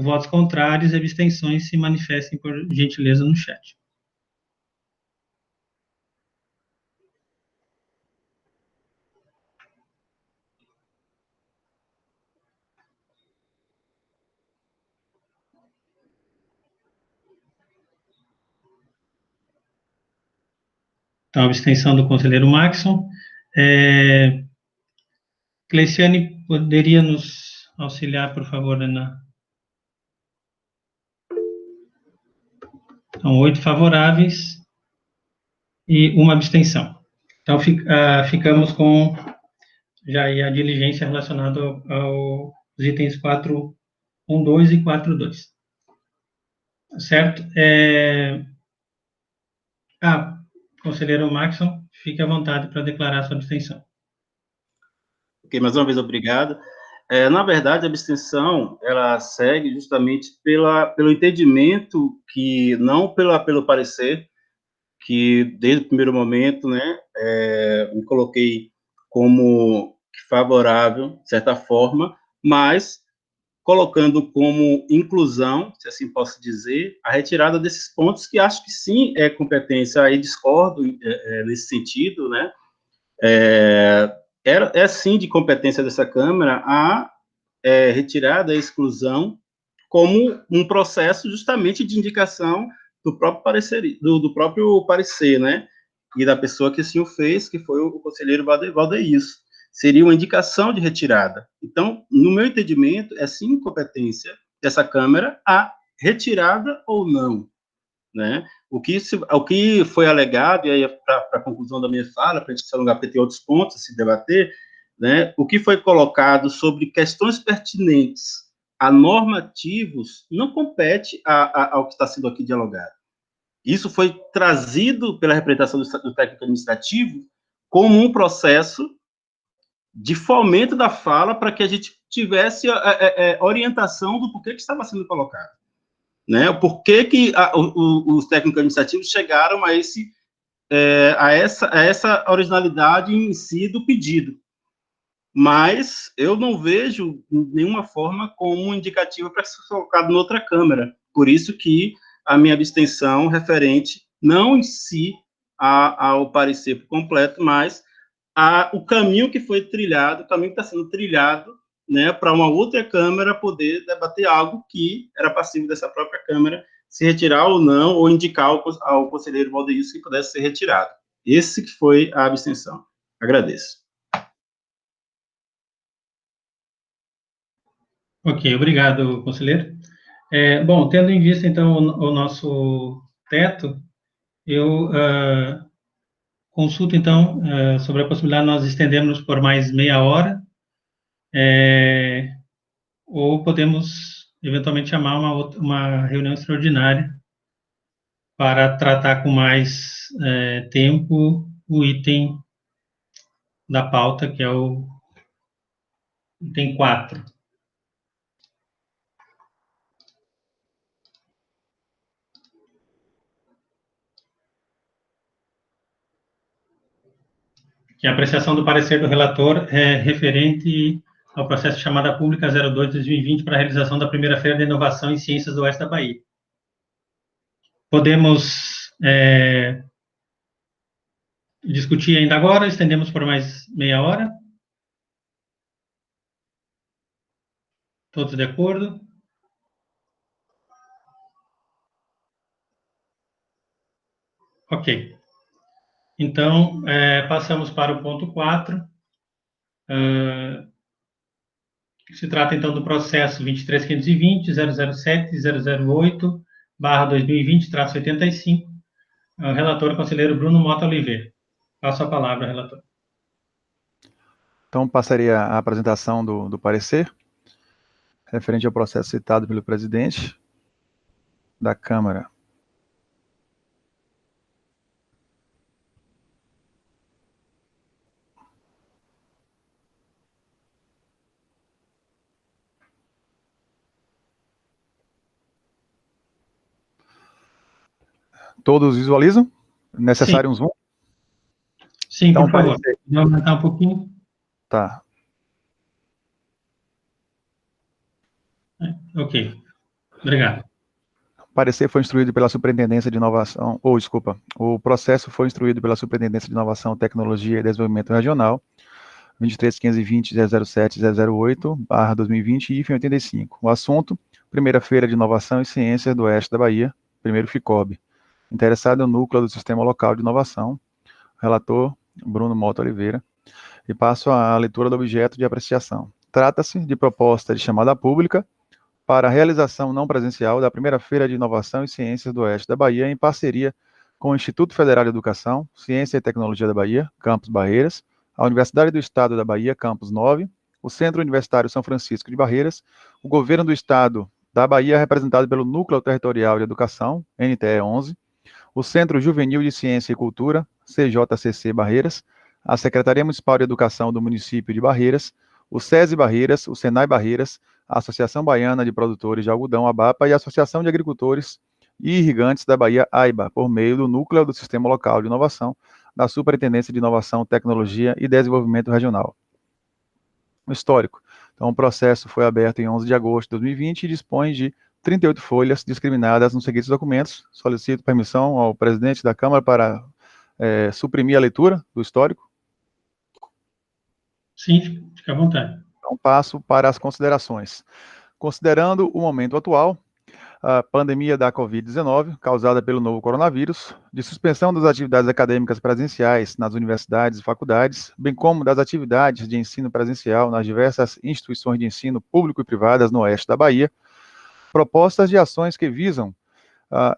Votos contrários e abstenções se manifestem por gentileza no chat. Então, a abstenção do conselheiro Maxson. Cleiciane, poderia nos auxiliar, por favor, Ana? Então, 8 favoráveis e uma abstenção. Então, ficamos com já aí a diligência relacionada aos itens 4.1.2 e 4.2. Certo? Conselheiro Maxson, fique à vontade para declarar sua abstenção. Ok, mais uma vez, obrigado. Na verdade, a abstenção, ela segue justamente pelo entendimento que, não pelo parecer, que desde o primeiro momento, né, me coloquei como favorável, de certa forma, mas colocando como inclusão, se assim posso dizer, a retirada desses pontos que acho que sim é competência, aí discordo nesse sentido, né, é sim de competência dessa Câmara a retirada, a exclusão, como um processo justamente de indicação do próprio parecer, do próprio parecer, né? E da pessoa que assim o fez, que foi o conselheiro Valdeilson. Seria uma indicação de retirada. Então, no meu entendimento, é sim competência dessa Câmara a retirada ou não, né? O que foi alegado, e aí para a conclusão da minha fala, para a gente se alongar, porque tem outros pontos a se debater, né? O que foi colocado sobre questões pertinentes a normativos não compete ao que está sendo aqui dialogado. Isso foi trazido pela representação do técnico administrativo como um processo de fomento da fala para que a gente tivesse orientação do porquê que estava sendo colocado, né? O porquê que os técnicos administrativos chegaram a essa originalidade em si do pedido. Mas eu não vejo nenhuma forma como indicativa para ser colocado em outra Câmara. Por isso que a minha abstenção referente não em si ao parecer por completo, mas o caminho que foi trilhado, o caminho que está sendo trilhado, né, para uma outra Câmara poder debater algo que era passivo dessa própria Câmara se retirar ou não, ou indicar ao conselheiro Valdeilson que pudesse ser retirado. Esse que foi a abstenção. Agradeço. Ok, obrigado, conselheiro. Bom, tendo em vista, então, o nosso teto, eu consulto, então, sobre a possibilidade de nós estendermos por mais meia hora, ou podemos, eventualmente, chamar uma reunião extraordinária para tratar com mais tempo o item da pauta, que é o item 4. Que é a apreciação do parecer do relator referente ao processo de chamada pública 02/2020 para a realização da primeira Feira de Inovação em Ciências do Oeste da Bahia. Podemos discutir ainda agora, estendemos por mais meia hora. Todos de acordo? Ok. Então, passamos para o ponto 4. Se trata, então, do processo 23.520.007.008/2020-85. O relator, conselheiro Bruno Mota Oliveira. Passo a palavra, relator. Então, passaria a apresentação do parecer, referente ao processo citado pelo presidente da Câmara. Todos visualizam? Necessário um zoom? Sim, então, por favor. Vou aumentar um pouquinho. Tá. Ok. Obrigado. O parecer foi instruído pela Superintendência de Inovação, o processo foi instruído pela Superintendência de Inovação, Tecnologia e Desenvolvimento Regional, 23.520.007.008/2020, IFE 85. O assunto, Primeira Feira de Inovação e Ciências do Oeste da Bahia, primeiro FICOB. Interessado no núcleo do Sistema Local de Inovação, relator Bruno Mota Oliveira, e passo a leitura do objeto de apreciação. Trata-se de proposta de chamada pública para a realização não presencial da primeira Feira de Inovação e Ciências do Oeste da Bahia, em parceria com o Instituto Federal de Educação, Ciência e Tecnologia da Bahia, Campus Barreiras, a Universidade do Estado da Bahia, Campus 9, o Centro Universitário São Francisco de Barreiras, o Governo do Estado da Bahia, representado pelo Núcleo Territorial de Educação, NTE 11, o Centro Juvenil de Ciência e Cultura, CJCC Barreiras, a Secretaria Municipal de Educação do município de Barreiras, o SESI Barreiras, o SENAI Barreiras, a Associação Baiana de Produtores de Algodão, ABAPA, e a Associação de Agricultores e Irrigantes da Bahia, AIBA, por meio do Núcleo do Sistema Local de Inovação, da Superintendência de Inovação, Tecnologia e Desenvolvimento Regional. O histórico. Então, o processo foi aberto em 11 de agosto de 2020 e dispõe de 38 folhas discriminadas nos seguintes documentos. Solicito permissão ao presidente da Câmara para suprimir a leitura do histórico. Sim, fica à vontade. Então, passo para as considerações. Considerando o momento atual, a pandemia da Covid-19, causada pelo novo coronavírus, de suspensão das atividades acadêmicas presenciais nas universidades e faculdades, bem como das atividades de ensino presencial nas diversas instituições de ensino público e privadas no oeste da Bahia, propostas de ações que visam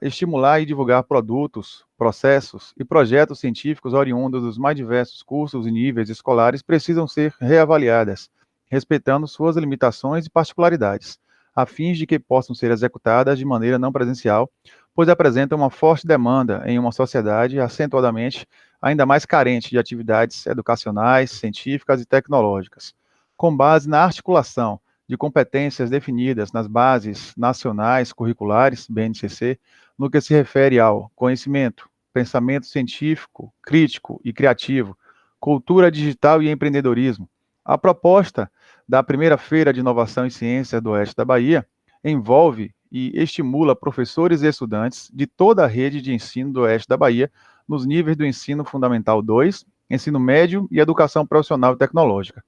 estimular e divulgar produtos, processos e projetos científicos oriundos dos mais diversos cursos e níveis escolares precisam ser reavaliadas, respeitando suas limitações e particularidades, a fim de que possam ser executadas de maneira não presencial, pois apresentam uma forte demanda em uma sociedade acentuadamente ainda mais carente de atividades educacionais, científicas e tecnológicas, com base na articulação de competências definidas nas bases nacionais curriculares, BNCC, no que se refere ao conhecimento, pensamento científico, crítico e criativo, cultura digital e empreendedorismo. A proposta da primeira Feira de Inovação e Ciências do Oeste da Bahia envolve e estimula professores e estudantes de toda a rede de ensino do Oeste da Bahia nos níveis do ensino fundamental 2, ensino médio e educação profissional e tecnológica.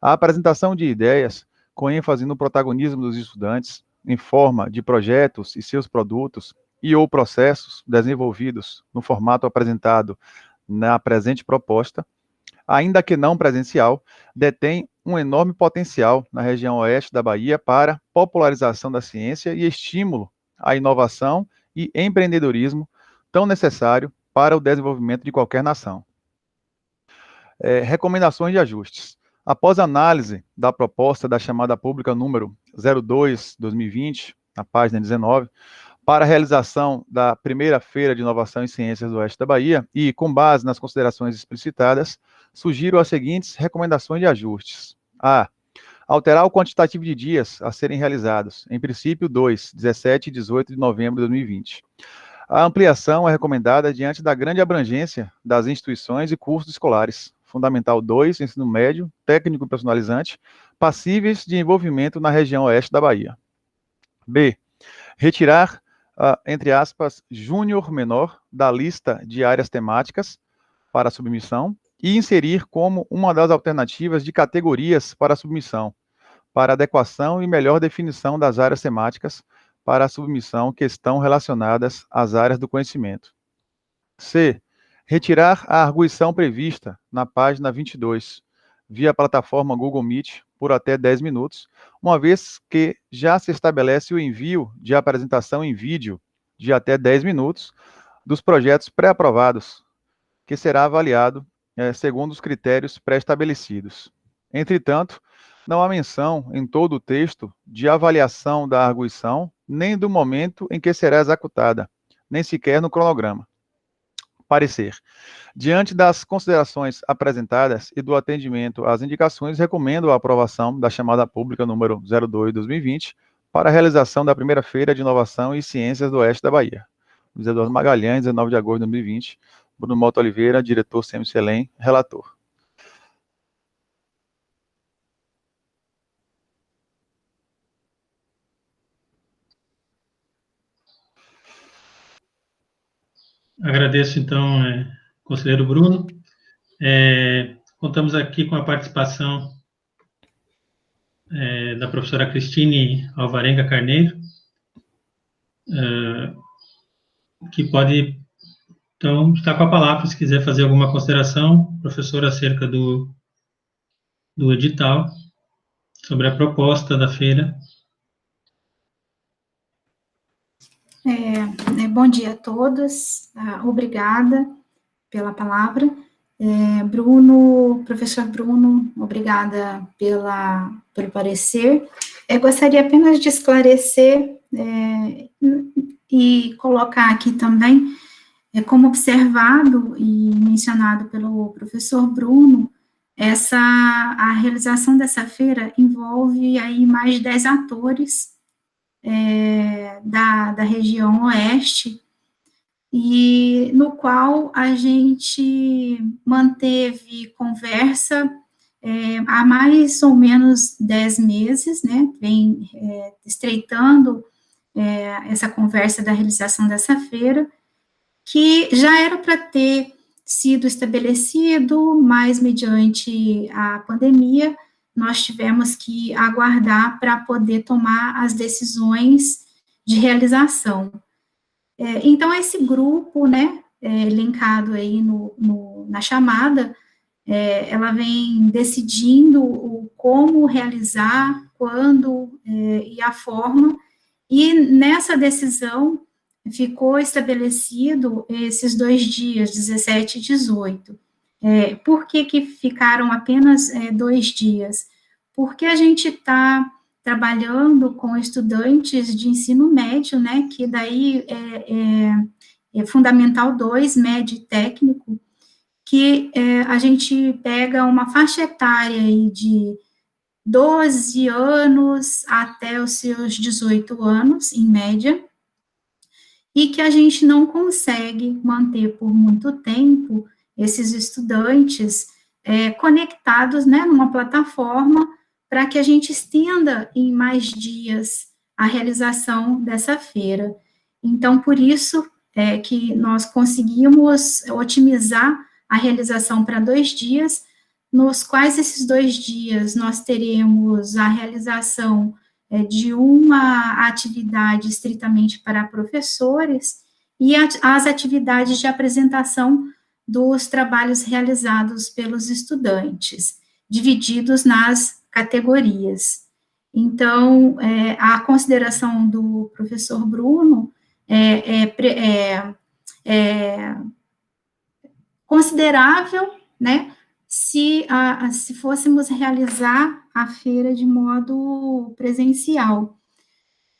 A apresentação de ideias, com ênfase no protagonismo dos estudantes, em forma de projetos e seus produtos e ou processos desenvolvidos no formato apresentado na presente proposta, ainda que não presencial, detém um enorme potencial na região oeste da Bahia para popularização da ciência e estímulo à inovação e empreendedorismo tão necessário para o desenvolvimento de qualquer nação. Recomendações de ajustes. Após análise da proposta da chamada pública número 02/2020, na página 19, para a realização da primeira Feira de Inovação e Ciências do Oeste da Bahia e, com base nas considerações explicitadas, sugiro as seguintes recomendações de ajustes. A. Alterar o quantitativo de dias a serem realizados, em princípio 2, 17 e 18 de novembro de 2020. A ampliação é recomendada diante da grande abrangência das instituições e cursos escolares, Fundamental 2, ensino médio, técnico profissionalizante, passíveis de envolvimento na região oeste da Bahia. B. Retirar, entre aspas, júnior menor da lista de áreas temáticas para submissão e inserir como uma das alternativas de categorias para submissão, para adequação e melhor definição das áreas temáticas para a submissão que estão relacionadas às áreas do conhecimento. C. Retirar a arguição prevista na página 22, via plataforma Google Meet, por até 10 minutos, uma vez que já se estabelece o envio de apresentação em vídeo de até 10 minutos dos projetos pré-aprovados, que será avaliado segundo os critérios pré-estabelecidos. Entretanto, não há menção em todo o texto de avaliação da arguição, nem do momento em que será executada, nem sequer no cronograma. Parecer. Diante das considerações apresentadas e do atendimento às indicações, recomendo a aprovação da chamada pública número 02/2020 para a realização da primeira Feira de Inovação e Ciências do Oeste da Bahia. Luiz Eduardo Magalhães, 19 de agosto de 2020. Bruno Mota Oliveira, diretor CMCELEM, relator. Agradeço, então, conselheiro Bruno. Contamos aqui com a participação da professora Cristine Alvarenga Carneiro, que pode, então, estar com a palavra, se quiser fazer alguma consideração, professora, acerca do edital, sobre a proposta da feira. Bom dia a todos, obrigada pela palavra. Professor Bruno, obrigada pelo parecer. Gostaria apenas de esclarecer e colocar aqui também, como observado e mencionado pelo professor Bruno, a realização dessa feira envolve aí mais de 10 atores da região oeste, e no qual a gente manteve conversa há mais ou menos 10 meses, né, vem estreitando essa conversa da realização dessa feira, que já era para ter sido estabelecido, mas mediante a pandemia, nós tivemos que aguardar para poder tomar as decisões de realização. Então, esse grupo, né, linkado aí na chamada, ela vem decidindo como realizar, quando e a forma, e nessa decisão ficou estabelecido esses 2 dias, 17 e 18. Por que ficaram apenas 2 dias? Porque a gente está trabalhando com estudantes de ensino médio, né, que daí é Fundamental 2, médio e técnico, que a gente pega uma faixa etária aí de 12 anos até os seus 18 anos, em média, e que a gente não consegue manter por muito tempo esses estudantes conectados, né, numa plataforma, para que a gente estenda em mais dias a realização dessa feira. Então, por isso que nós conseguimos otimizar a realização para 2 dias, nos quais esses 2 dias nós teremos a realização de uma atividade estritamente para professores e as atividades de apresentação dos trabalhos realizados pelos estudantes, divididos nas categorias. Então, a consideração do professor Bruno é considerável, né, se fôssemos realizar a feira de modo presencial.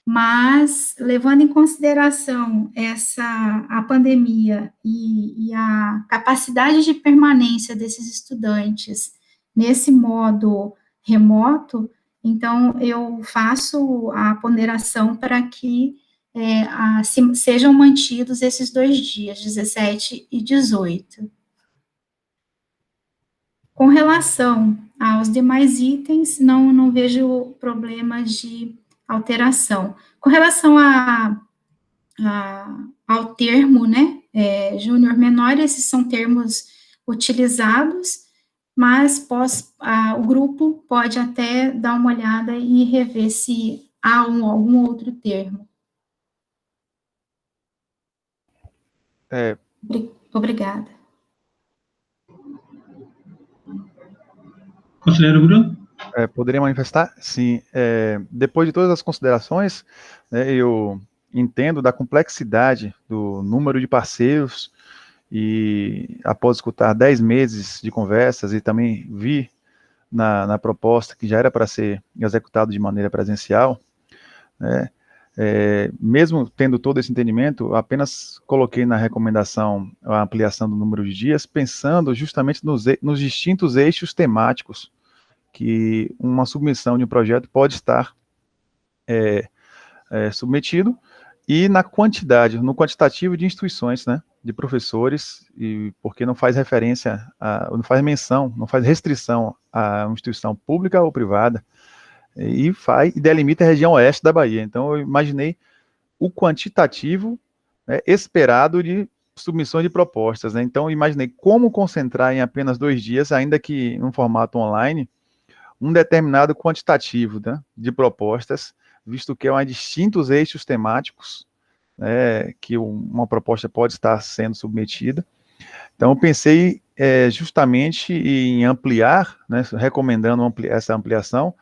Mas, levando em consideração a pandemia e a capacidade de permanência desses estudantes nesse modo remoto, então, eu faço a ponderação para que sejam mantidos esses 2 dias, 17 e 18. Com relação aos demais itens, não vejo problema de alteração. Com relação ao termo, né, júnior menor, esses são termos utilizados, mas o grupo pode até dar uma olhada e rever se há algum outro termo. Obrigada. Conselheiro Bruno? Poderia manifestar? Sim. Depois de todas as considerações, né, eu entendo da complexidade do número de parceiros e, após escutar 10 meses de conversas e também vi na proposta que já era para ser executado de maneira presencial, né, mesmo tendo todo esse entendimento, apenas coloquei na recomendação a ampliação do número de dias, pensando justamente nos distintos eixos temáticos que uma submissão de um projeto pode estar submetido, e na quantidade, no quantitativo de instituições, né, de professores, e porque não faz referência, não faz menção, não faz restrição a uma instituição pública ou privada, e delimita a região oeste da Bahia. Então, eu imaginei o quantitativo, né, esperado de submissões de propostas, né? Então, eu imaginei como concentrar em apenas 2 dias, ainda que em um formato online, um determinado quantitativo, né, de propostas, visto que há distintos eixos temáticos, né, que uma proposta pode estar sendo submetida. Então, eu pensei justamente em ampliar, né, recomendando essa ampliação,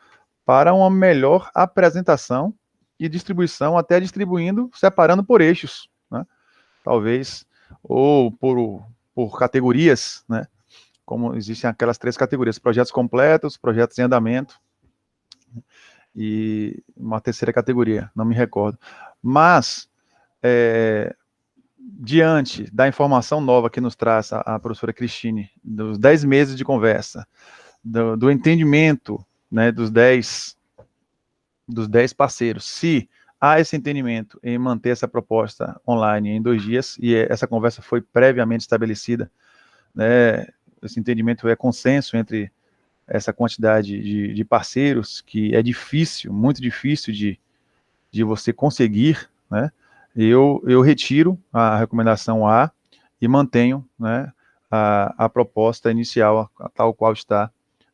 para uma melhor apresentação e distribuição, até distribuindo, separando por eixos, né, talvez, ou por categorias, né, como existem aquelas 3 categorias: projetos completos, projetos em andamento, e uma terceira categoria, não me recordo. Mas, diante da informação nova que nos traz a professora Cristine, dos 10 meses de conversa, do entendimento, né, dos 10 parceiros, se há esse entendimento em manter essa proposta online em 2 dias, e essa conversa foi previamente estabelecida, né, esse entendimento é consenso entre essa quantidade de parceiros, que é difícil, muito difícil de você conseguir, né, eu retiro a recomendação A e mantenho, né, a proposta inicial, tal qual está.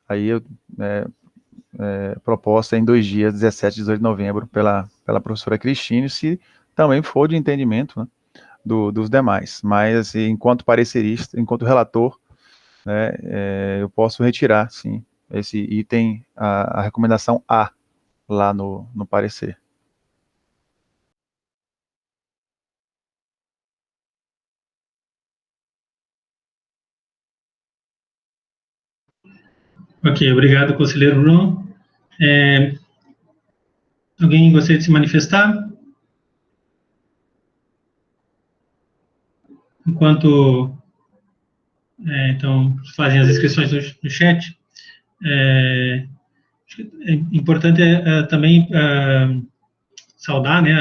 Aí eu proposta em 2 dias, 17 e 18 de novembro, pela professora Cristine, se também for de entendimento, né, dos demais. Mas, assim, enquanto parecerista, enquanto relator, né, eu posso retirar, sim, esse item, a recomendação A, lá no parecer. Ok, obrigado, conselheiro Bruno. Alguém gostaria de se manifestar? Enquanto, então, fazem as inscrições no chat, é importante também saudar, né,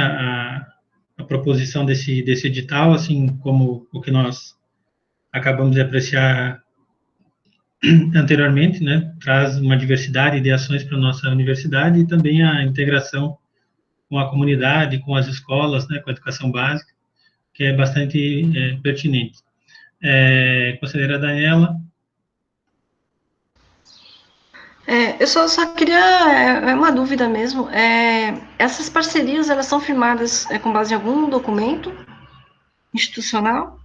a proposição desse edital, assim como o que nós acabamos de apreciar anteriormente, né, traz uma diversidade de ações para a nossa universidade e também a integração com a comunidade, com as escolas, né, com a educação básica, que é bastante pertinente. Conselheira Daniela. Eu só queria, uma dúvida mesmo, essas parcerias, elas são firmadas com base em algum documento institucional?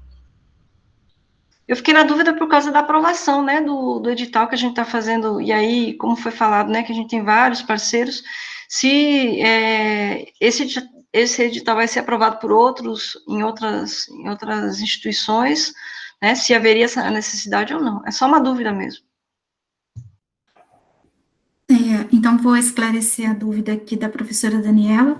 Eu fiquei na dúvida por causa da aprovação, né, do edital que a gente está fazendo, e aí, como foi falado, né, que a gente tem vários parceiros, se esse edital vai ser aprovado por outros, em outras instituições, né, se haveria essa necessidade ou não. É só uma dúvida mesmo. Então, vou esclarecer a dúvida aqui da professora Daniela.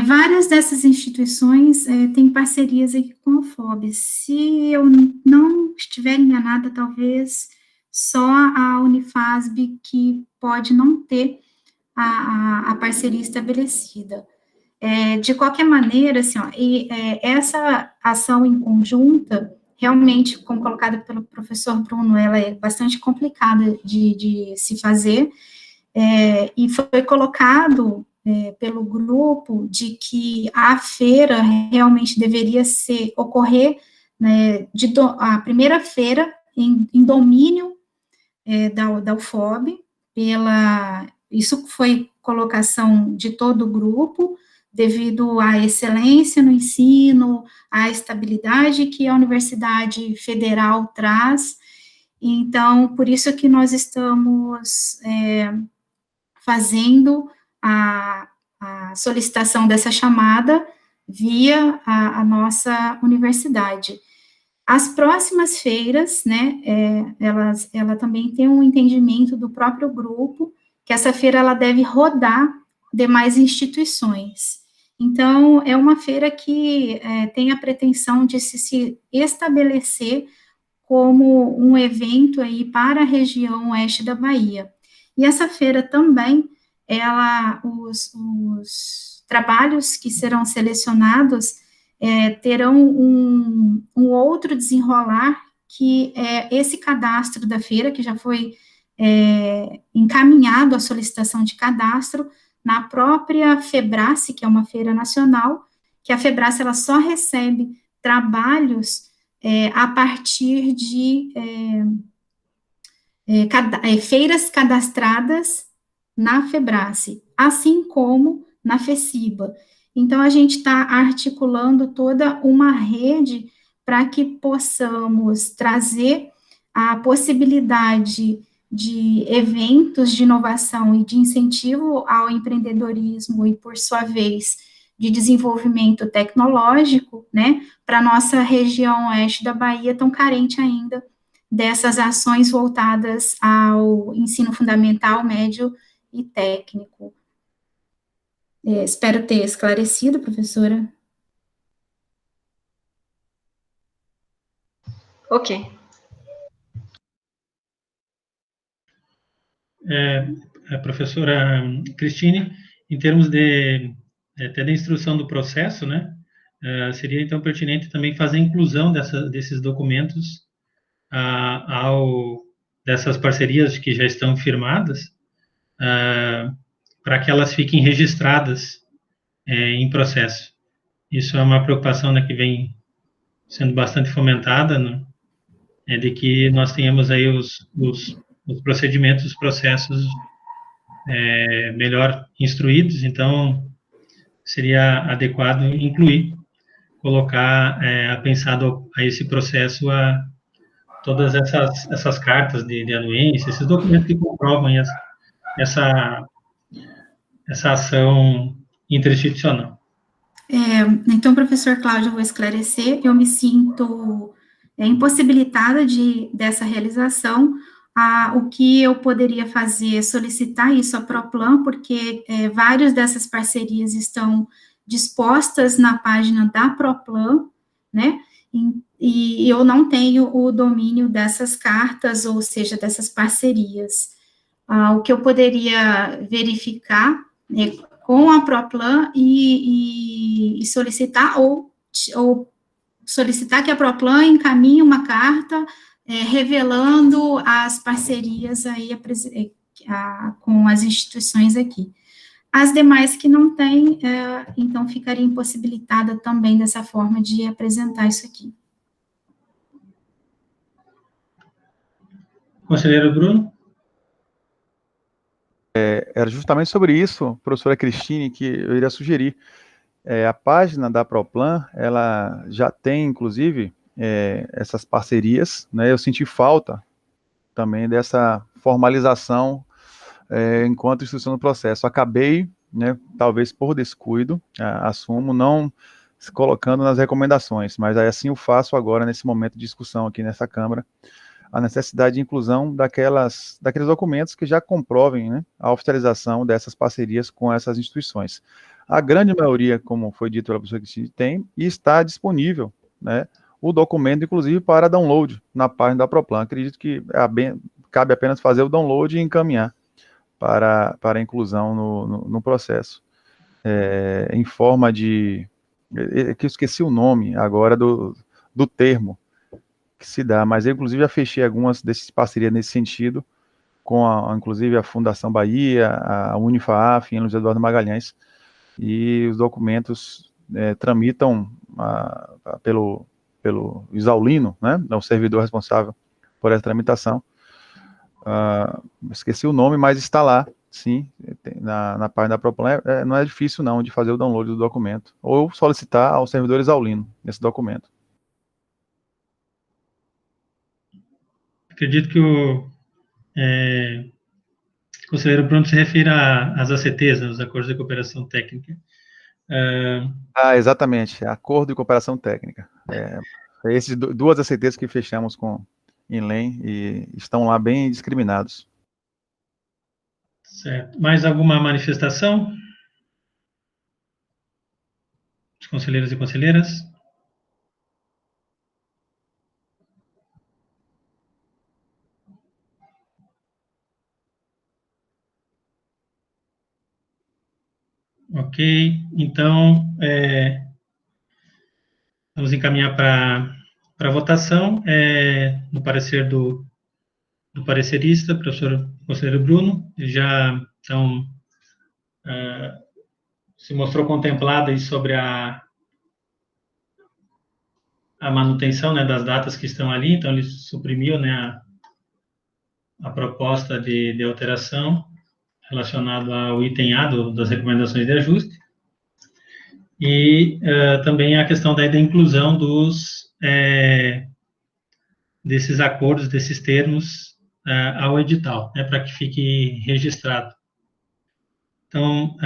Várias dessas instituições têm parcerias aqui com a UFOB. Se eu não estiver enganada, talvez só a Unifasb que pode não ter a parceria estabelecida. De qualquer maneira, assim, essa ação em conjunta, realmente, como colocada pelo professor Bruno, ela é bastante complicada de se fazer, e foi colocado pelo grupo de que a feira realmente deveria ocorrer, né, a primeira feira em domínio da UFOB, isso foi colocação de todo o grupo, devido à excelência no ensino, à estabilidade que a Universidade Federal traz. Então, por isso que nós estamos fazendo a solicitação dessa chamada via a nossa universidade. As próximas feiras, né, ela também tem um entendimento do próprio grupo, que essa feira ela deve rodar demais instituições. Então, é uma feira que tem a pretensão de se estabelecer como um evento aí para a região oeste da Bahia. E essa feira também, os trabalhos que serão selecionados terão um outro desenrolar, que é esse cadastro da feira, que já foi encaminhado a solicitação de cadastro na própria FEBRACE, que é uma feira nacional, que a FEBRACE ela só recebe trabalhos a partir de feiras cadastradas na FEBRACE, assim como na FECIBA. Então, a gente está articulando toda uma rede para que possamos trazer a possibilidade de eventos de inovação e de incentivo ao empreendedorismo e, por sua vez, de desenvolvimento tecnológico, né, para a nossa região oeste da Bahia, tão carente ainda dessas ações voltadas ao ensino fundamental, médio e técnico. Espero ter esclarecido, professora. Ok. A professora Cristine, em termos até da instrução do processo, né, seria então pertinente também fazer a inclusão desses documentos dessas parcerias que já estão firmadas, para que elas fiquem registradas em processo. Isso é uma preocupação, né, que vem sendo bastante fomentada, né, de que nós tenhamos aí os procedimentos, os processos melhor instruídos, então seria adequado incluir, colocar pensado a esse processo todas essas cartas de anuência, esses documentos que comprovam essa ação interinstitucional. Então, professor Cláudio, eu vou esclarecer, eu me sinto impossibilitada dessa realização. O que eu poderia fazer é solicitar isso à Proplan, porque várias dessas parcerias estão dispostas na página da Proplan, né, e eu não tenho o domínio dessas cartas, ou seja, dessas parcerias. O que eu poderia verificar com a Proplan e solicitar, ou solicitar que a Proplan encaminhe uma carta revelando as parcerias aí com as instituições aqui. As demais que não têm, então ficaria impossibilitada também dessa forma de apresentar isso aqui. Conselheiro Bruno? Era justamente sobre isso, professora Cristine, que eu iria sugerir. A página da Proplan, ela já tem, inclusive, essas parcerias, né? Eu senti falta também dessa formalização enquanto instituição do processo. Acabei, né, talvez por descuido, assumo, não se colocando nas recomendações, mas assim o faço agora, nesse momento de discussão aqui nessa Câmara, a necessidade de inclusão daqueles documentos que já comprovem, né, a oficialização dessas parcerias com essas instituições. A grande maioria, como foi dito pela professora Cristina, tem e está disponível, né, o documento, inclusive, para download na página da Proplan. Acredito que cabe apenas fazer o download e encaminhar para a inclusão no processo. Em forma de... que eu esqueci o nome agora do termo que se dá, mas eu, inclusive, já fechei algumas dessas parcerias nesse sentido, com, inclusive, a Fundação Bahia, a Unifaaf, em Luiz Eduardo Magalhães, e os documentos tramitam pelo Isaulino, né, o servidor responsável por essa tramitação. Esqueci o nome, mas está lá, sim, na página da Proplan. Não é difícil, não, de fazer o download do documento, ou solicitar ao servidor Isaulino esse documento. Acredito que o conselheiro Bruno se refere às ACTs, né, os Acordos de Cooperação Técnica. Exatamente, Acordo de Cooperação Técnica. Esses duas ACTs que fechamos com Inlem e estão lá bem discriminados. Certo. Mais alguma manifestação? Os conselheiros e conselheiras? Ok, então, vamos encaminhar para a votação, no parecer do parecerista, professor conselheiro Bruno, já, então, se mostrou contemplado aí sobre a manutenção, né, das datas que estão ali, então ele suprimiu, né, a proposta de alteração relacionado ao item A das recomendações de ajuste, e também a questão da inclusão desses acordos, desses termos ao edital, né, para que fique registrado. Então,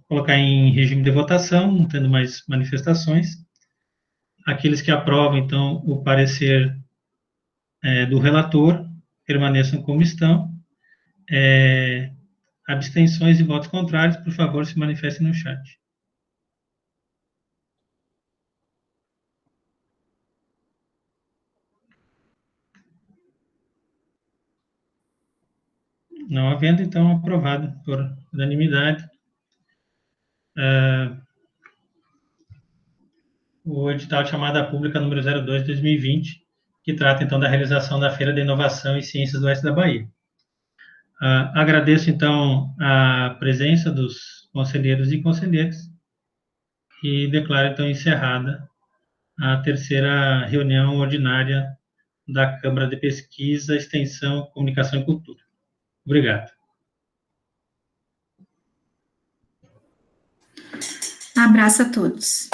colocar em regime de votação, não tendo mais manifestações. Aqueles que aprovam, então, o parecer do relator, permaneçam como estão. Abstenções e votos contrários, por favor, se manifestem no chat. Não havendo, então, aprovado por unanimidade o edital de chamada pública número 02/2020, que trata, então, da realização da Feira de Inovação e Ciências do Oeste da Bahia. Agradeço, então, a presença dos conselheiros e conselheiras e declaro, então, encerrada a terceira reunião ordinária da Câmara de Pesquisa, Extensão, Comunicação e Cultura. Obrigado. abraço a todos.